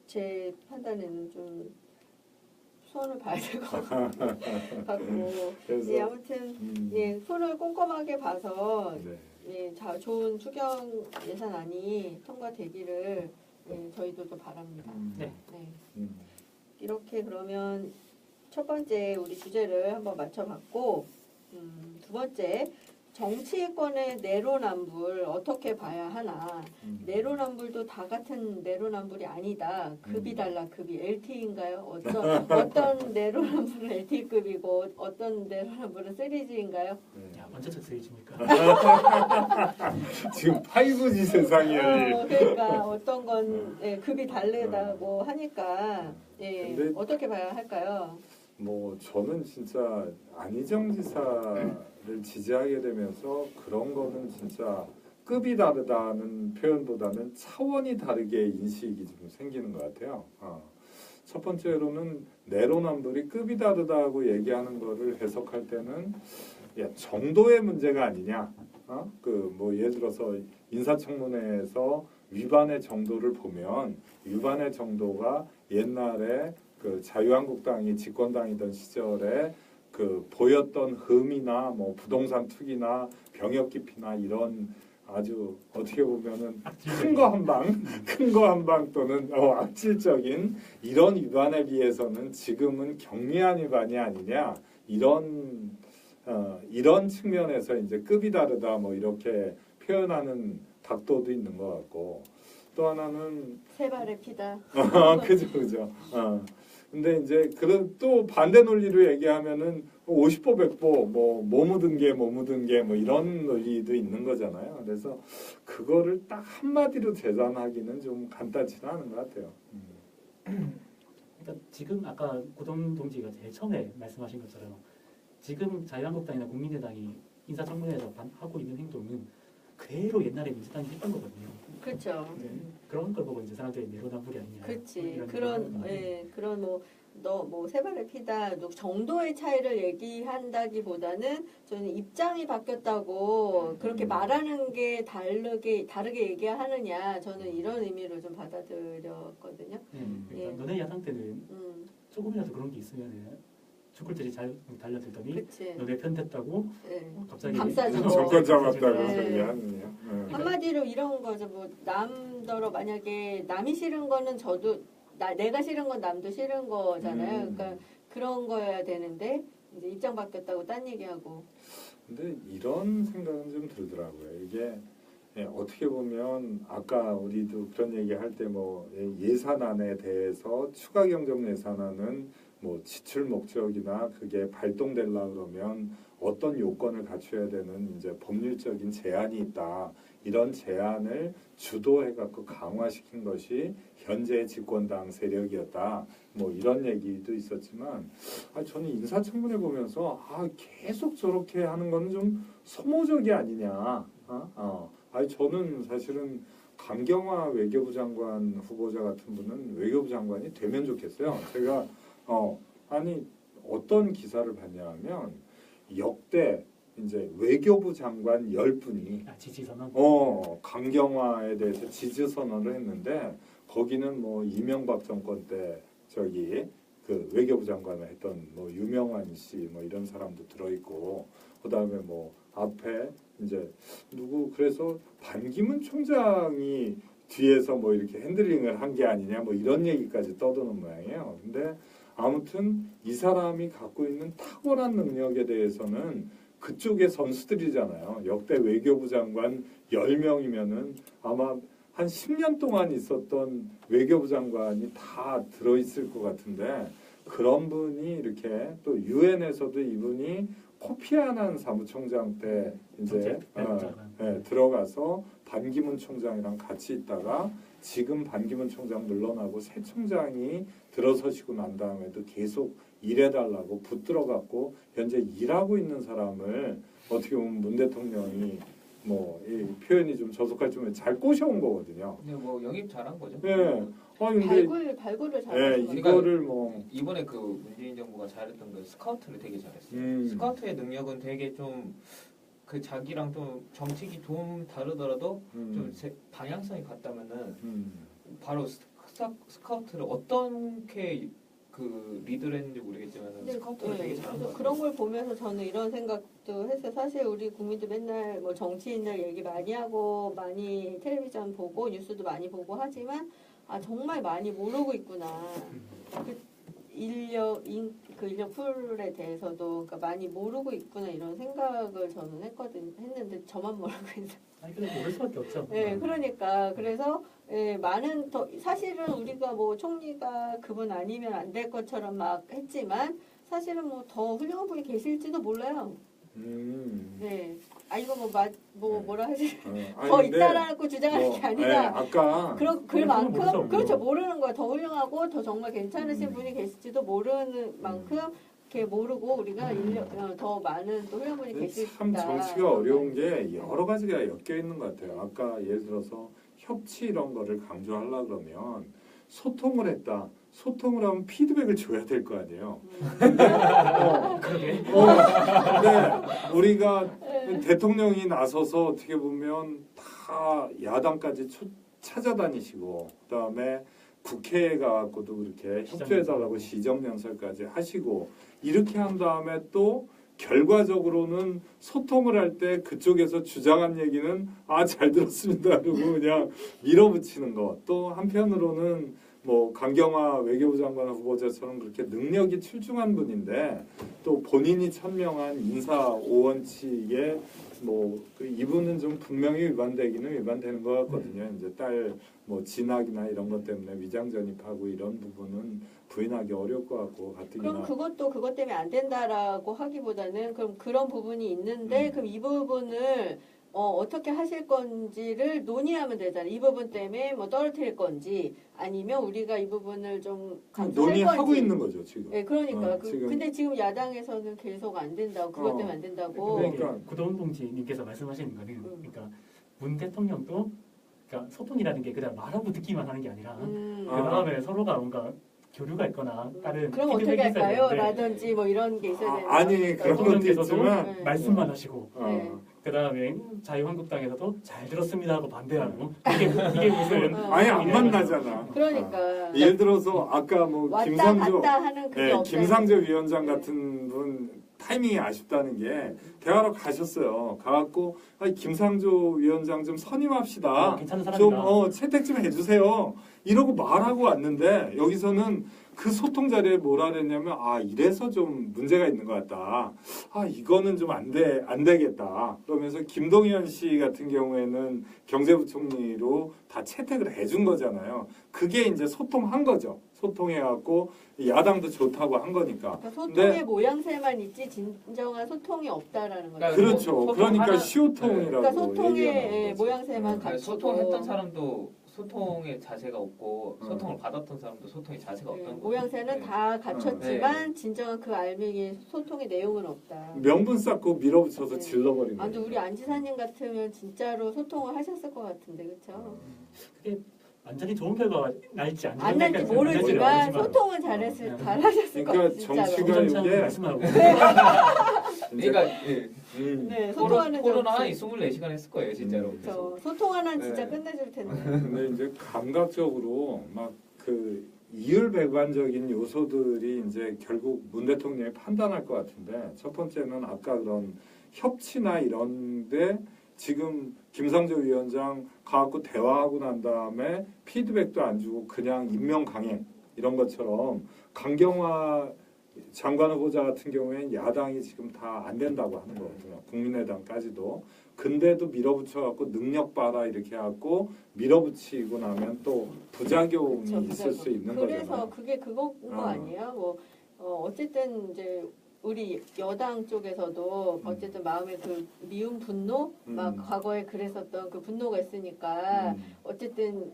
제 판단에는 좀 손을 봐야 될 것 같고 그래서 예, 아무튼 예, 손을 꼼꼼하게 봐서 네. 예, 좋은 추경 예산안이 통과되기를 예, 저희도 또 바랍니다. 네. 네. 음. 이렇게 그러면 첫 번째 우리 주제를 한번 맞춰봤고 두 번째 정치권의 내로남불 어떻게 봐야 하나. 내로남불도 다 같은 내로남불이 아니다. 급이 달라. 급이 LTE인가요? 어떤 내로남불은 LTE급이고 어떤 내로남불은 3G인가요? 네. 야, 언제적 세이지입니까? 지금 5G 세상이에요. 그러니까 어떤 건 예, 급이 다르다고 하니까 예, 근데- 어떻게 봐야 할까요? 뭐 저는 진짜 안희정 지사를 지지하게 되면서 그런 거는 진짜 급이 다르다는 표현보다는 차원이 다르게 인식이 좀 생기는 것 같아요. 첫 번째로는 내로남불이 급이 다르다고 얘기하는 거를 해석할 때는 야, 정도의 문제가 아니냐. 그 뭐 예를 들어서 인사청문회에서 위반의 정도를 보면 위반의 정도가 옛날에 그 자유한국당이 집권당이던 시절에 그 보였던 흠이나 뭐 부동산 투기나 병역 기피나 이런 아주 어떻게 보면은 큰 거 한 방, 큰 거 한 방 또는 악질적인 이런 위반에 비해서는 지금은 경미한 위반이 아니냐 이런 측면에서 이제 급이 다르다 뭐 이렇게 표현하는 각도도 있는 것 같고 또 하나는 세 발의 피다. 그죠. 근데 이제 그런 또 반대 논리로 얘기하면은 50보 100보 뭐 묻은 게 뭐 이런 논리도 있는 거잖아요. 그래서 그거를 딱 한마디로 재단하기는 좀 간단치는 않은 것 같아요. 그러니까 지금 아까 고동 동지가 제일 처음에 말씀하신 것처럼 지금 자유한국당이나 국민의당이 인사청문회에서 하고 있는 행동은 그대로 옛날에 민주당이 했던 거거든요. 그렇죠. 네. 그런 걸 보고 이제 사람들이 내로남불이 아니냐. 그렇지. 이런 그런 생각을 예, 그런 뭐 세 발의 피다 정도의 차이를 얘기한다기보다는 저는 입장이 바뀌었다고 그렇게 말하는 게 다르게 얘기하느냐 저는 이런 의미로 좀 받아들였거든요. 그러니까 예. 너네 야당 때는 음, 조금이라도 그런 게 있으면은 죽을들이 잘 달려들더니 그렇지. 너네 편 됐다고 예. 갑자기 감싸주고. 정권 잡았다고 네. 소리 하느냐. 한마디로 이런 거죠. 뭐 남더러 만약에 남이 싫은 거는 저도 내가 싫은 건 남도 싫은 거잖아요. 그러니까 그런 거여야 되는데 이제 입장 바뀌었다고 딴 얘기하고. 근데 이런 생각은 좀 들더라고요. 이게 어떻게 보면 아까 우리도 그런 얘기 할 때 뭐 예산안에 대해서 추가 경정 예산안은 뭐 지출 목적이나 그게 발동되려 그러면 어떤 요건을 갖춰야 되는 이제 법률적인 제한이 있다. 이런 제한을 주도해 갖고 강화시킨 것이 현재 집권당 세력이었다. 뭐 이런 얘기도 있었지만 저는 인사청문회 보면서 계속 저렇게 하는 건 좀 소모적이 아니냐. 저는 사실은 강경화 외교부 장관 후보자 같은 분은 외교부 장관이 되면 좋겠어요. 제가 어떤 기사를 봤냐 하면 역대 이제 외교부 장관 10분이 지지선언. 강경화에 대해서 지지 선언을 했는데 거기는 뭐 이명박 정권 때 저기 그 외교부 장관을 했던 뭐 유명한 씨 뭐 이런 사람도 들어있고 그다음에 뭐 앞에 이제 누구 그래서 반기문 총장이 뒤에서 뭐 이렇게 핸들링을 한 게 아니냐 뭐 이런 얘기까지 떠도는 모양이에요. 근데 아무튼 이 사람이 갖고 있는 탁월한 능력에 대해서는 그쪽의 선수들이잖아요. 역대 외교부 장관 10명이면은 아마 한 10년 동안 있었던 외교부 장관이 다 들어있을 것 같은데 그런 분이 이렇게 또 유엔에서도 이분이 코피 아난 사무총장 때 이제 들어가서 반기문 총장이랑 같이 있다가 지금 반기문 총장 물러나고 새 총장이 들어서시고 난 다음에도 계속 일해달라고 붙들어갖고 현재 일하고 있는 사람을 어떻게 보면 문 대통령이 뭐 이 표현이 좀 저속할 정도로 잘 꼬셔온 거거든요. 근데 뭐 영입 잘한 거죠. 네. 근데 발굴을 네, 잘하신 거죠. 이거를 뭐 이번에 그 문재인 정부가 잘했던 그 스카우트를 되게 잘했어요. 스카우트의 능력은 되게 좀 그 자기랑 좀 정책이 좀 다르더라도 좀 방향성이 같다면은 바로 스카우트를 어떻게 그 리드를 했는지 모르겠지만 스카우트를 되게 잘한 것 같아요. 그런 걸 보면서 저는 이런 생각도 했어요. 사실 우리 국민들 맨날 뭐 정치인들 얘기 많이 하고 많이 텔레비전 보고 뉴스도 많이 보고 하지만 정말 많이 모르고 있구나. 그 인력 풀에 대해서도 그러니까 많이 모르고 있구나 이런 생각을 저는 했는데 저만 모르고 있는. 아니 근데 모를 수밖에 없죠. 네, 그러니까 그래서 많은 더 사실은 우리가 뭐 총리가 그분 아니면 안 될 것처럼 막 했지만 사실은 뭐 더 훌륭한 분이 계실지도 몰라요. 네, 이거 뭐라 하지? 더 있다라고 주장하는 게 아니라 아까 그만큼 그렇죠 모르는 거야. 더 훌륭하고 더 정말 괜찮으신 분이 계실지도 모르는 만큼. 이렇게 모르고 우리가 더 많은 또 훌륭한 분이 계실 참 정치가 어려운 게 여러 가지가 엮여 있는 것 같아요. 아까 예를 들어서 협치 이런 거를 강조하려 그러면 소통을 했다. 소통을 하면 피드백을 줘야 될 거 아니에요. 근데 우리가 대통령이 나서서 어떻게 보면 다 야당까지 찾아다니시고 그다음에 국회에 가고도 그렇게 협조해달라고 시정연설까지 하시고 이렇게 한 다음에 또 결과적으로는 소통을 할 때 그쪽에서 주장한 얘기는 잘 들었습니다 그러고 그냥 밀어붙이는 것. 또 한편으로는 뭐 강경화 외교부 장관 후보자처럼 그렇게 능력이 출중한 분인데 또 본인이 천명한 인사 5원칙에 이분은 좀 분명히 위반되는 것 같거든요. 이제 딸 뭐 진학이나 이런 것 때문에 위장 전입하고 이런 부분은 부인하기 어려울 것 같고 가뜩이나. 그럼 그것도 그것 때문에 안 된다라고 하기보다는 그럼 그런 부분이 있는데 그럼 이 부분을 어떻게 하실 건지를 논의하면 되잖아요. 이 부분 때문에 뭐 떨어뜨릴 건지 아니면 우리가 이 부분을 좀 감수할 논의하고 건지. 있는 거죠 지금. 네, 그러니까 지금. 근데 지금 야당에서는 계속 안 된다고 그것 때문에 안 된다고. 그러니까. 구도운동지님께서 말씀하시는 거는 그러니까 문 대통령도 그러니까 소통이라는 게 그냥 말하고 듣기만 하는 게 아니라 그 다음에 서로가 뭔가 교류가 있거나 다른 그럼 어떻게 할까요? 라든지 뭐 이런 게 있어야 되는 아니 그런 것도 있지만 말씀만 하시고 그 다음에 자유한국당에서도 잘 들었습니다 하고 반대하고 이게 무슨 아예 안 만나잖아. 그러니까 예를 들어서 아까 뭐 왔다 갔다 하는 그게 없어요. 김상조 위원장 같은 분 타이밍이 아쉽다는 게 대화로 가셨어요. 가갖고 김상조 위원장 좀 선임합시다. 괜찮은 좀 사람이다. 채택 좀 해주세요. 이러고 말하고 왔는데 여기서는 그 소통 자리에 뭐라 그랬냐면 이래서 좀 문제가 있는 것 같다. 이거는 좀 안 되겠다. 그러면서 김동연 씨 같은 경우에는 경제부총리로 다 채택을 해준 거잖아요. 그게 이제 소통한 거죠. 소통해갖고 야당도 좋다고 한 거니까. 그러니까 소통의 모양새만 있지 진정한 소통이 없다라는 거죠. 그렇죠. 그러니까 시호통이라고 그러니까 소통의 모양새만 갖추고 소통했던 사람도 소통의 자세가 없고 소통을 받았던 사람도 소통의 자세가 없다는 거죠. 모양새는 다 갖췄지만 진정한 그 알맹이 소통의 내용은 없다. 명분 쌓고 밀어붙여서 질러버린 거예요. 근데 우리 안 지사님 같으면 진짜로 소통을 하셨을 것 같은데 그렇죠? 그게 완전히 좋은 결과가 날지 안 안 날지 모르지만 소통은 잘하셨을 것 그러니까 같아요. 진짜로. 정치가 이게 말씀하고 이제 그러니까 예. 네, 소통하는 토론 점. 한 24시간 했을 거예요, 진짜로. 저 소통하는 진짜 네. 끝내줄 텐데. 근데 이제 감각적으로 막 그 이율배반적인 요소들이 이제 결국 문 대통령이 판단할 것 같은데 첫 번째는 아까 그런 협치나 이런데 지금 김상조 위원장 가갖고 대화하고 난 다음에 피드백도 안 주고 그냥 임명 강행 이런 것처럼 강경화 장관 후보자 같은 경우에는 야당이 지금 다 안 된다고 하는 거거든요. 국민의당까지도. 근데도 밀어붙여갖고 능력 봐라 이렇게 해갖고 밀어붙이고 나면 또 부작용이 그쵸, 있을 수 있는 그래서 거잖아요. 그게 그건 거 아니에요? 뭐 어쨌든 이제 우리 여당 쪽에서도 어쨌든 마음에 그 미움 분노 막 과거에 그랬었던 그 분노가 있으니까 어쨌든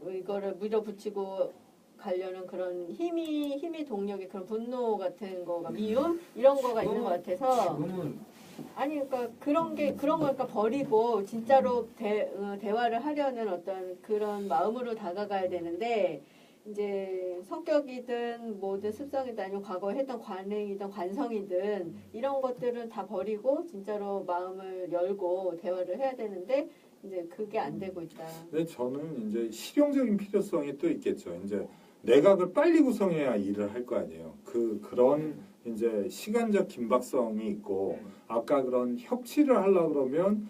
이거를 밀어붙이고 가려는 그런 힘이 동력이 그런 분노 같은 거가 미움 이런 거가 있는 것 같아서 지금은 아니 그러니까 그런 거니까 버리고 진짜로 대화를 하려는 어떤 그런 마음으로 다가가야 되는데 이제 성격이든 뭐든 습성이든 아니면 과거에 했던 관행이든 관성이든 이런 것들은 다 버리고 진짜로 마음을 열고 대화를 해야 되는데 이제 그게 안 되고 있다. 근데 저는 이제 실용적인 필요성이 또 있겠죠. 이제 내각을 빨리 구성해야 일을 할 거 아니에요. 그런 이제 시간적 긴박성이 있고 아까 그런 협치를 하려고 그러면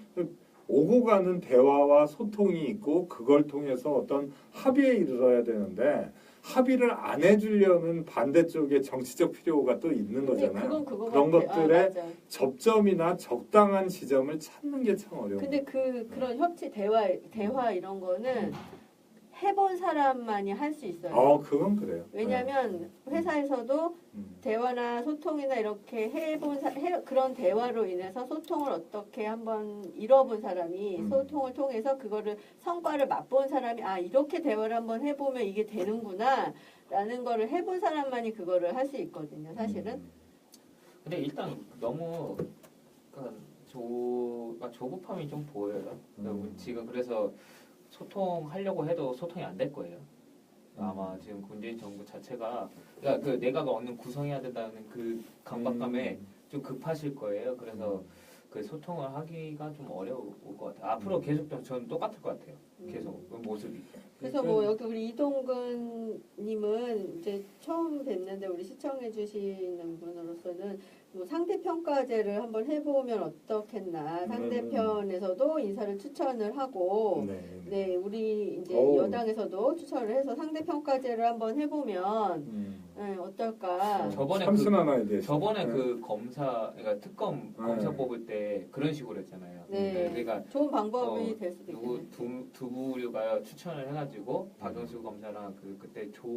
오고 가는 대화와 소통이 있고 그걸 통해서 어떤 합의에 이르러야 되는데 합의를 안 해주려는 반대쪽의 정치적 필요가 또 있는 근데 거잖아요. 그건 그런 같아. 것들의 맞아. 접점이나 적당한 지점을 찾는 게 참 어려워요. 근데 그런 협치 대화 이런 거는 해본 사람만이 할 수 있어요. 그건 그래요. 왜냐하면 회사에서도 대화나 소통이나 이렇게 그런 대화로 인해서 소통을 어떻게 한번 이뤄본 사람이 소통을 통해서 그거를 성과를 맛본 사람이 이렇게 대화를 한번 해보면 이게 되는구나 라는 거를 해본 사람만이 그거를 할 수 있거든요. 사실은. 근데 일단 너무 약간 조급함이 좀 보여요. 지금 그래서 소통하려고 해도 소통이 안 될 거예요. 아마 지금 문재인 정부 자체가 그러니까 그 내가가 얻는 구성해야 된다는 그 강박감에 좀 급하실 거예요. 그래서 그 소통을 하기가 좀 어려울 것 같아요. 앞으로 계속 저는 똑같을 것 같아요. 계속 그 모습이. 그래서 뭐 여기 우리 이동근님은 이제 처음 뵀는데 우리 시청해 주시는 분으로서는 뭐 상대평가제를 한번 해보면 어떻겠나 상대편에서도 인사를 추천을 하고 네 우리 이제 여당에서도 추천을 해서 상대평가제를 한번 해보면 네, 어떨까. 저번에 참신한 아이디어. 저번에 그 검사 그러니까 특검 검사 뽑을 때 그런 식으로 했잖아요. 네, 그러니까 좋은 방법이 될 수도 있겠네요. 두 부류가 추천을 해가지고 박영수 검사랑 그때 조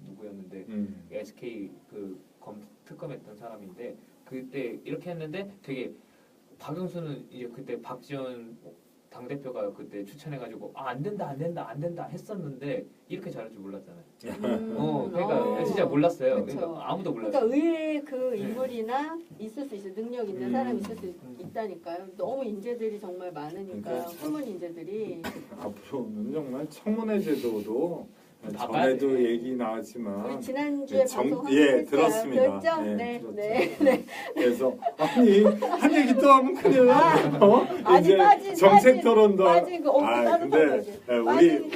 누구였는데 SK 특검했던 사람인데 그때 이렇게 했는데 되게 박영수는 이제 그때 박지원 당대표가 그때 추천해가지고 안 된다 했었는데 이렇게 잘할 줄 몰랐잖아요. 그러니까 진짜 몰랐어요. 그쵸. 그러니까 아무도 몰랐어요. 그러니까 의외의 그 인물이나 있을 수 있어요. 능력 있는 사람이 있을 수 있다니까요. 너무 인재들이 정말 많으니까 그러니까 숨은 인재들이. 앞으로는 정말 청문회 제도도 바꿔야 전에도 돼. 얘기 나왔지만 우리 지난주에 방송 들었습니다. 들었죠? 네, 네. 그래서 한 얘기 또 하면 큰일 나. 아직 정책 토론도 빠진 거 따로 근데 빠진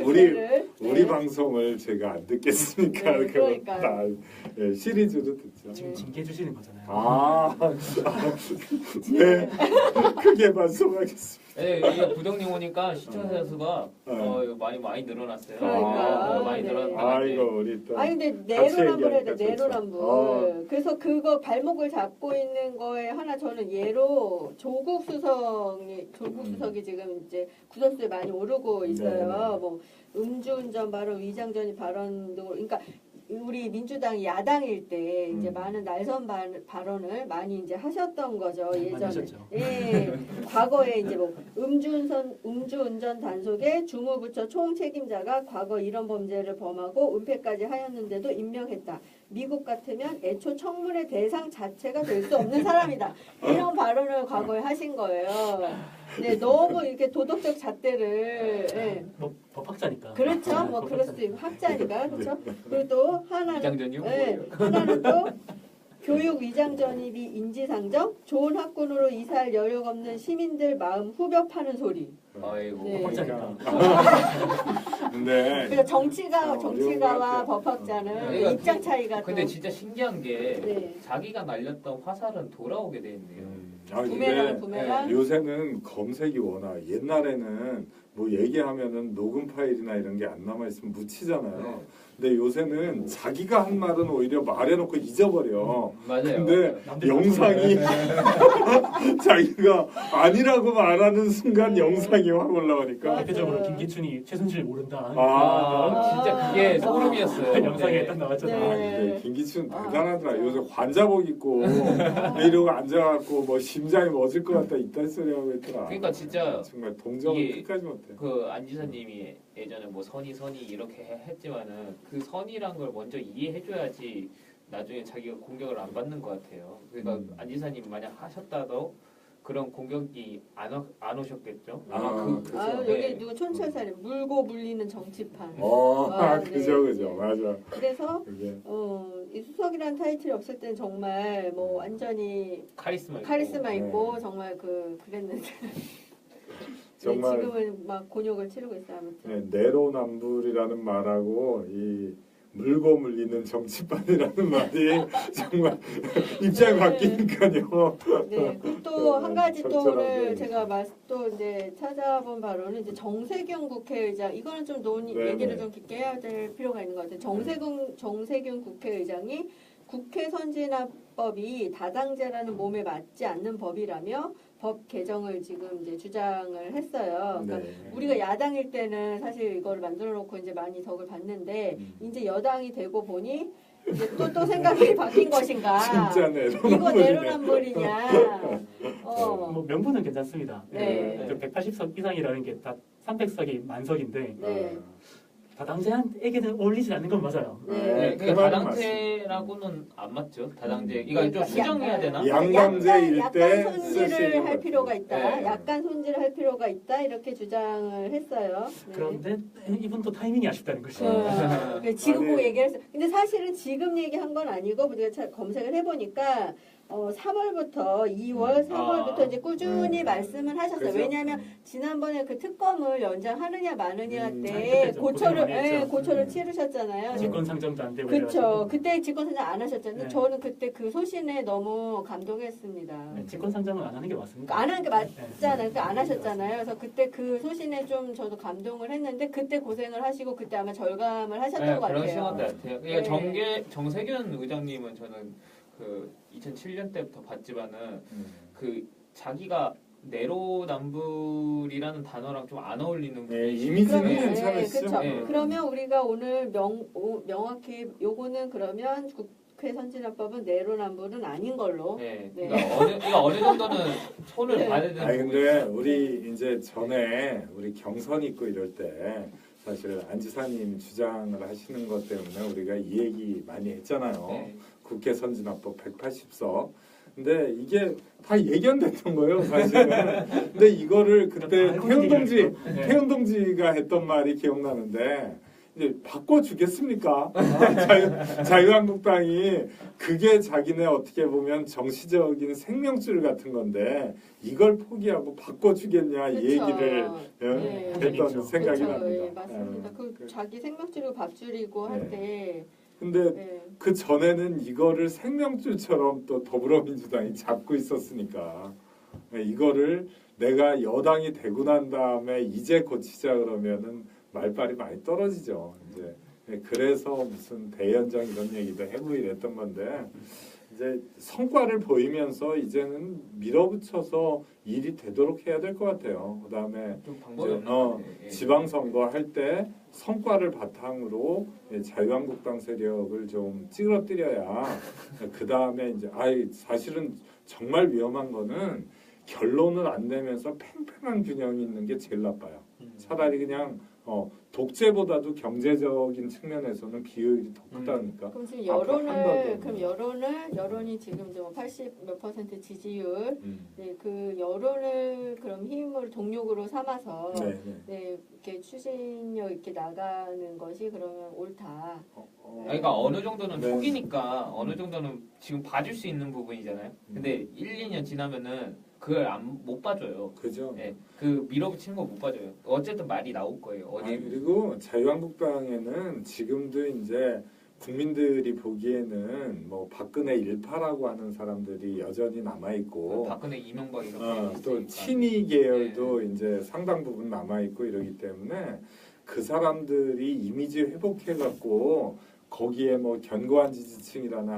우리 방송을 제가 안 듣겠으니까 네, 그건 그러니까요. 다 시리즈로 듣죠. 지금 징계 주시는 거잖아요. 네, 크게 반성하겠습니다. 네, 이게 부동님 오니까 시청자 수가 많이 늘어났어요. 그러니까. 많이 네. 늘어났다. 아이고 우리 또 아니 근데 같이 내로남불 해야 돼. 얘기하니까 내로남불. 좋죠. 그래서 그거 발목을 잡고 있는 거에 하나 저는 예로 조국 수석이 지금 이제 구설수에 많이 오르고 있어요. 뭐 음주운전 발언, 위장전입 발언 등 그러니까 우리 민주당이 야당일 때 이제 많은 날선 발언을 많이 이제 하셨던 거죠. 예전에. 하셨죠. 예. 과거에 이제 뭐 음주운전 단속의 주무부처 총책임자가 과거 이런 범죄를 범하고 은폐까지 하였는데도 임명했다. 미국 같으면 애초 청문회 대상 자체가 될 수 없는 사람이다. 이런 발언을 과거에 하신 거예요. 네, 너무 이렇게 도덕적 잣대를 예. 뭐 법학자니까. 그렇죠. 뭐 그럴 수도 있고 학자니까 그렇죠. 그리고 또 하나는 위장전이요? 네, 뭐예요? 하나는 또 교육 위장 전입이 인지상정, 좋은 학군으로 이사할 여력 없는 시민들 마음 후벼 파는 소리. 아이고. 네. 법학자니까. 근데 그러니까 정치가와 어려운 것 같아요. 법학자는 네. 입장 차이가 근데 또 진짜 신기한 게 네. 자기가 날렸던 화살은 돌아오게 돼 있네요. 부메랑 근데 부메랑 요새는 검색이 워낙 옛날에는 뭐 얘기하면은 녹음 파일이나 이런 게 안 남아 있으면 묻히잖아요. 네. 근데 요새는 자기가 한 말은 오히려 말해놓고 잊어버려. 맞아요. 근데 남들 영상이 자기가 아니라고 말하는 순간 네. 영상이 확 올라오니까 대표적으로 맞아요. 김기춘이 최순실 모른다. 진짜 그게 소름이었어요. 영상에 네. 딱 나왔잖아요. 네. 근데 김기춘 아, 대단하더라. 진짜. 요새 관자복 입고 이러고 앉아갖고 뭐 심장이 멎을 것 같다 이딴 소리 하고 있더라. 그러니까 진짜 정말 동정을 이게 끝까지 못해. 그 안지사님이 예전에 뭐 선이 이렇게 했지만은 그 선이란 걸 먼저 이해해줘야지 나중에 자기가 공격을 안 받는 것 같아요. 그러니까 안지사님 만약 하셨다도 그런 공격이 안 오셨겠죠. 아마 그렇죠. 여기 네. 누구 촌철살인 물고 물리는 정치판. 그죠, 네, 그죠, 네. 맞아. 그래서 그게 이 수석이라는 타이틀이 없을 땐 정말 뭐 완전히 카리스마 있고 네. 정말 그랬는데 정말 지금은 막 곤욕을 치르고 있어요. 아무튼. 내로남불이라는 말하고 이 물고 물리는 정치판이라는 말이 정말 입장이 네. 바뀌니까요. 네. 또 한 가지 또 오늘 적절하게. 제가 또 이제 찾아본 바로는 이제 정세균 국회의장 이거는 좀 네, 얘기를 네. 좀 깊게 해야 될 필요가 있는 것 같아요. 정세균 국회의장이 국회 선진화법이 다당제라는 몸에 맞지 않는 법이라며 법 개정을 지금 이제 주장을 했어요. 그러니까 네. 우리가 야당일 때는 사실 이걸 만들어 놓고 이제 많이 덕을 봤는데 이제 여당이 되고 보니 이제 또 생각이 바뀐 것인가? 진짜 이거 내로남불이냐? 뭐 명분은 괜찮습니다. 네. 180석 이상이라는 게 딱 300석이 만석인데 네. 다당제한에게는 어울리지 않는 건 맞아요. 네. 그 그 말은 다당제라고는 안 맞죠. 다당제. 이거 좀 수정해야 되나? 양당제일 때 약간 쓸 수 있는 손질을 할 거죠. 필요가 있다. 네. 약간 손질을 할 필요가 있다. 이렇게 주장을 했어요. 네. 그런데 이분도 타이밍이 아쉽다는 것이. 지금 그 아니. 얘기를 했어요. 근데 사실은 지금 얘기한 건 아니고 우리가 검색을 해보니까 3월부터 2월, 3월부터 이제 꾸준히 네. 말씀을 하셨어요. 그죠? 왜냐하면 지난번에 그 특검을 연장하느냐 마느냐 때 그때죠. 고초를 고생 많이 했죠. 고초를 치르셨잖아요. 직권 상정도 안 되고 그렇죠. 이래가지고. 그때 직권상정 안 하셨잖아요. 네. 저는 그때 그 소신에 너무 감동했습니다. 네, 직권 상정은 안 하는 게 맞습니다. 안 하는 게 맞잖아요. 네. 그러니까 안 하셨잖아요. 그래서 그때 그 소신에 좀 저도 감동을 했는데 그때 고생을 하시고 그때 아마 절감을 하셨던 것 그런 같아요. 시간 같아요. 그러니까 네. 정세균 의장님은 저는 그 2007년 때부터 봤지만은 그 자기가 내로남불이라는 단어랑 좀 안 어울리는 네, 분이 이미지는 그러면, 괜찮으시죠? 그렇죠. 네. 그러면 우리가 오늘 명확히 요거는 그러면 국회 선진화법은 내로남불은 아닌 걸로. 네. 네. 그러니까 어느 정도는 손을 네. 봐야 되는 아니 부분이 근데 있어요. 우리 이제 전에 우리 경선 있고 이럴 때 사실 안지사님 주장을 하시는 것 때문에 우리가 이 얘기 많이 했잖아요. 네. 국회 선진화법 180석. 근데 이게 다 예견됐던 거예요, 사실은. 근데 이거를 그때 알고 네. 태훈 동지가 했던 말이 기억나는데 이제 바꿔 주겠습니까? 자유한국당이 그게 자기네 어떻게 보면 정치적인 생명줄 같은 건데 이걸 포기하고 바꿔 주겠냐 이 그쵸. 얘기를 네. 했던 그렇죠. 생각이 그렇죠. 납니다. 예, 맞습니다. 그 자기 생명줄이고 밥줄이고 네. 할 때. 근데 네. 그 전에는 이거를 생명줄처럼 또 더불어민주당이 잡고 있었으니까 이거를 내가 여당이 되고 난 다음에 이제 고치자 그러면은 말빨이 많이 떨어지죠. 이제 그래서 무슨 대연정 이런 얘기도 해보고 이랬던 건데 이제 성과를 보이면서 이제는 밀어붙여서 일이 되도록 해야 될 것 같아요. 그다음에 좀 방법이 없는 것 같아요. 예. 지방선거 할 때 성과를 바탕으로 자유한국당 세력을 좀 찌그러뜨려야 그 다음에 이제 사실은 정말 위험한 거는 결론을 안 내면서 팽팽한 균형이 있는 게 제일 나빠요. 차라리 그냥 독재보다도 경제적인 측면에서는 비효율이 더 크다니까. 그럼 지금 여론이 지금 좀 80 몇 % 지지율 네, 그 여론을 그럼 힘으로 동력으로 삼아서 네, 네. 네, 이렇게 추진력 있게 나가는 것이 그러면 옳다. 그러니까 어느 정도는 네. 초기니까 어느 정도는 지금 봐줄 수 있는 부분이잖아요. 근데 1, 2년 지나면은 그걸 못 봐줘요. 그죠. 네, 그 밀어붙이는 거 못 봐줘요. 어쨌든 말이 나올 거예요. 어디 그리고 자유한국당에는 지금도 이제 국민들이 보기에는 뭐 박근혜 일파라고 하는 사람들이 여전히 남아 있고 박근혜, 이명박 이렇게 또 있으니까. 친이 계열도 이제 상당 부분 남아 있고 이러기 때문에 그 사람들이 이미지 회복해 갖고 거기에 뭐 견고한 지지층이라는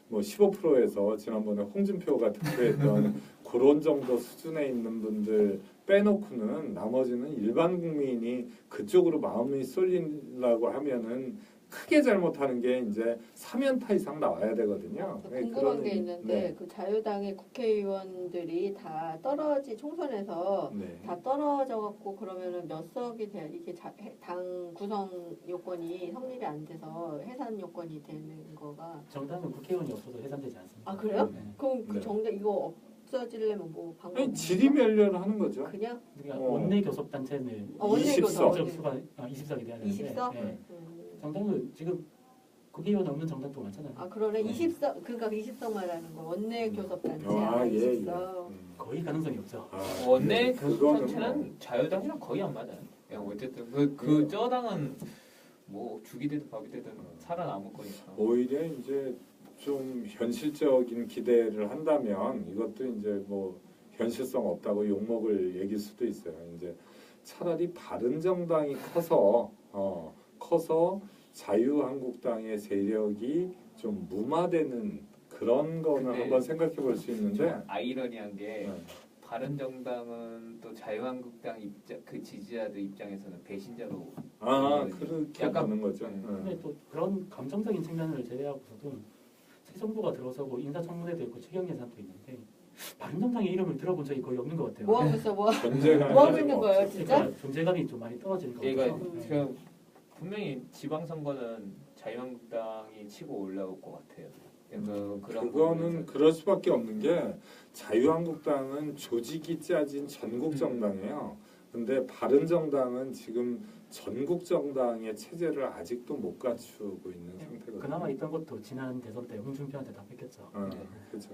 한뭐 15%에서 지난번에 홍준표가 득표했던 그런 정도 수준에 있는 분들 빼놓고는 나머지는 일반 국민이 그쪽으로 마음이 쏠리려고 하면은 크게 잘못하는 게 이제 사면타 이상 나와야 되거든요. 궁금한 게 있는데 네. 그 자유당의 국회의원들이 다 총선에서 네. 다 떨어져 갖고 그러면은 몇 석이 돼야 이게 당 구성 요건이 성립이 안 돼서 해산 요건이 되는 거가 정당은 국회의원이 없어도 해산되지 않습니다. 아 그래요? 네. 그럼 그 네. 정당 이거 없어지려면 뭐 방법 아니, 지리멸렬 하는 거죠. 그냥 그러니까 어. 원내 교섭단체는 원내 20석. 교섭 접수가 20석이 돼야 되는데 20석? 네. 정당은 지금 국회의원 없는 정당도 많잖아요. 아 그러네 20석 그러니까 20석 말하는 거 원내 교섭단체 아, 예, 예. 20석 거의 가능성이 없죠. 원내 그거는 교섭단체는 자유당이랑 거의 안 맞아요. 그냥 어쨌든 그 저당은 뭐 죽이 되든 밥이 되든 살아남을 거니까. 오히려 이제 좀 현실적인 기대를 한다면 이것도 이제 뭐 현실성 없다고 욕먹을 얘기일 수도 있어요. 이제 차라리 바른정당이 커서 자유한국당의 세력이 좀 무마되는 그런 거는 근데 한번 생각해 볼 수 있는데 아이러니한 게 네. 바른정당은 또 자유한국당 그 지지자들 입장에서는 배신자로 그렇게 약간- 보는 거죠. 근데 또 그런 감정적인 측면을 제외하고서도 새 정부가 들어서고 인사청문회도 있고 추경 예산도 있는데 바른정당의 이름을 들어본 적이 거의 없는 것 같아요. 뭐 하고 있어 뭐 존재감이 뭐 하고 있는 거예요 없어요. 진짜? 그러니까 존재감이 좀 많이 떨어지는 것 그러니까 같아서 지금 분명히 지방선거는 자유한국당이 치고 올라올 것 같아요. 그래서 그런 그거는 부분에서 그럴 수밖에 없는 게 자유한국당은 조직이 짜진 전국 정당이에요. 근데 바른정당은 지금 전국 정당의 체제를 아직도 못 갖추고 있는 상태거든요. 그나마 있던 것도 지난 대선 때 홍준표한테 다 뺏겼죠. 네. 그렇죠.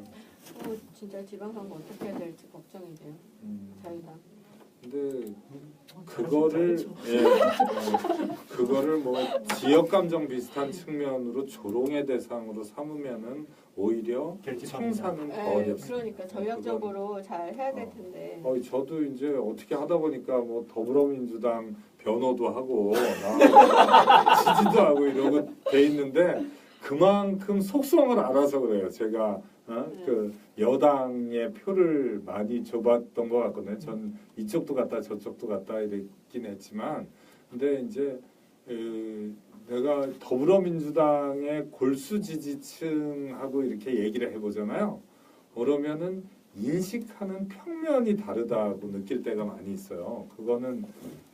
진짜 지방선거 어떻게 해야 될지 걱정이 돼요 자유당 근데 잘했죠. 그거를 뭐 지역 감정 비슷한 측면으로 조롱의 대상으로 삼으면은 오히려 결집합니다. 청사는 더 에, 어렵습니다. 그러니까 전략적으로 잘 해야 될 텐데 저도 이제 어떻게 하다 보니까 뭐 더불어민주당 변호도 하고 지지도 하고 이러고 돼 있는데 그만큼 속성을 알아서 그래요. 제가 그 여당의 표를 많이 줘봤던 것 같거든요. 전 이쪽도 갔다 저쪽도 갔다 이랬긴 했지만 근데 이제 내가 더불어민주당의 골수 지지층하고 이렇게 얘기를 해보잖아요. 그러면은 인식하는 평면이 다르다고 느낄 때가 많이 있어요. 그거는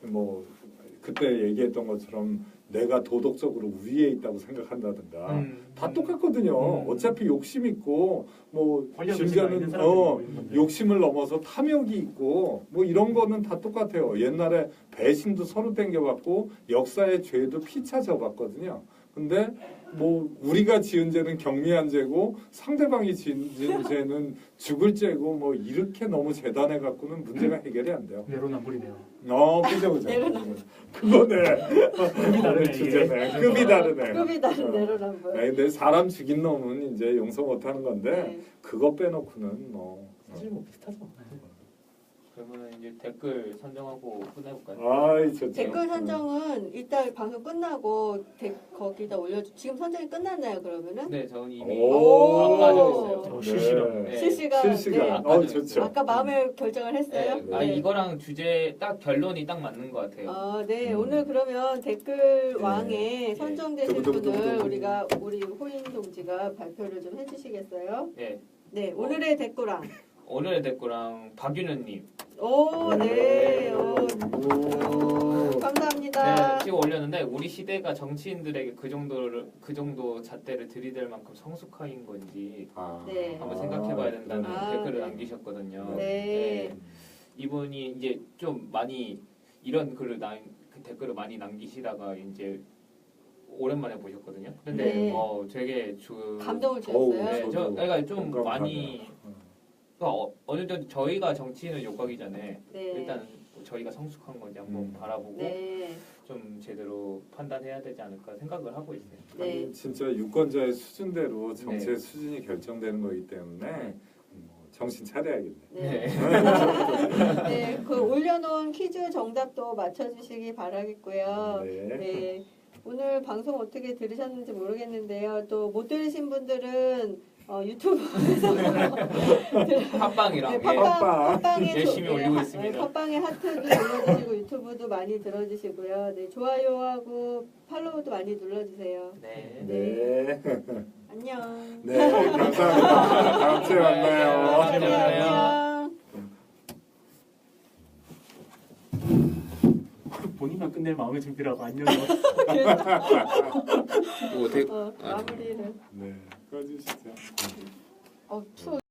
뭐 그때 얘기했던 것처럼 내가 도덕적으로 우위에 있다고 생각한다든가 다 똑같거든요. 어차피 욕심 있고 뭐 심지어는 욕심을 넘어서 탐욕이 있고 뭐 이런 거는 다 똑같아요. 옛날에 배신도 서로 땡겨봤고 역사의 죄도 피차 져봤거든요. 근데 뭐 우리가 지은 죄는 경미한 죄고 상대방이 지은 죄는 죽을 죄고 뭐 이렇게 너무 재단해 갖고는 문제가 해결이 안 돼요. 내로남불이네요. 그죠. 그거네. 급이 다르네. 주제네. 급이 다르네. 급이 다른 내로남불 근데 사람 죽인 놈은 이제 용서 못 하는 건데 네. 그거 빼놓고는 뭐 사실 뭐 비슷하죠. 그러면 이제 댓글 선정하고 끝내볼까요? 아이 좋죠. 댓글 선정은 이따 방송 끝나고 거기다 올려주. 지금 선정이 끝났나요 그러면은? 네, 저는 이미 오. 아까 정했어요. 실시간. 네. 실시간. 실시간. 네. 좋죠. 아까 마음의 결정을 했어요. 네. 아 이거랑 주제 딱 결론이 딱 맞는 것 같아요. 네. 오늘 그러면 댓글 네. 왕에 선정되신 두구두구두구. 분을 우리 호인 동지가 발표를 좀 해주시겠어요? 네. 네. 오늘의 댓글 왕 오늘의 댓글랑 박윤현님 오, 네. 오, 오. 감사합니다. 네, 지금 올렸는데 우리 시대가 정치인들에게 그 정도 잣대를 들이댈 만큼 성숙한 건지 아. 네. 한번 생각해봐야 된다는 아, 댓글을 네. 남기셨거든요. 네. 이분이 이제 좀 많이 이런 그 댓글을 많이 남기시다가 이제 오랜만에 보셨거든요. 근데 네. 되게 감동을 어우, 주셨어요. 네, 저도 그러니까 좀 공감하네요. 많이 어느 정도 저희가 정치인을 욕하기 전에 네. 일단 저희가 성숙한 건지 한번 바라보고 네. 좀 제대로 판단해야 되지 않을까 생각을 하고 있어요. 네. 진짜 유권자의 수준대로 정치의 네. 수준이 결정되는 거기 때문에 정신 차려야겠네. 네. 네. 네, 그 올려놓은 퀴즈 정답도 맞춰주시기 바라겠고요. 네. 네, 오늘 방송 어떻게 들으셨는지 모르겠는데요. 또 못 들으신 분들은 유튜브에서 팟빵이랑 네, 예. 팟빵에 열심히 올리고 있습니다. 팟빵에 하트도 눌러주시고 유튜브도 많이 들어주시고요. 네, 좋아요하고 팔로우도 많이 눌러주세요. 네. 네. 안녕. 네, 감사합니다. 다음 주에 만나요. 네, 네, 안녕. 본인만 끝낼 마음의 준비라고 안녕요. 뭐 마무리를. 네, 꺼주시죠. 추워.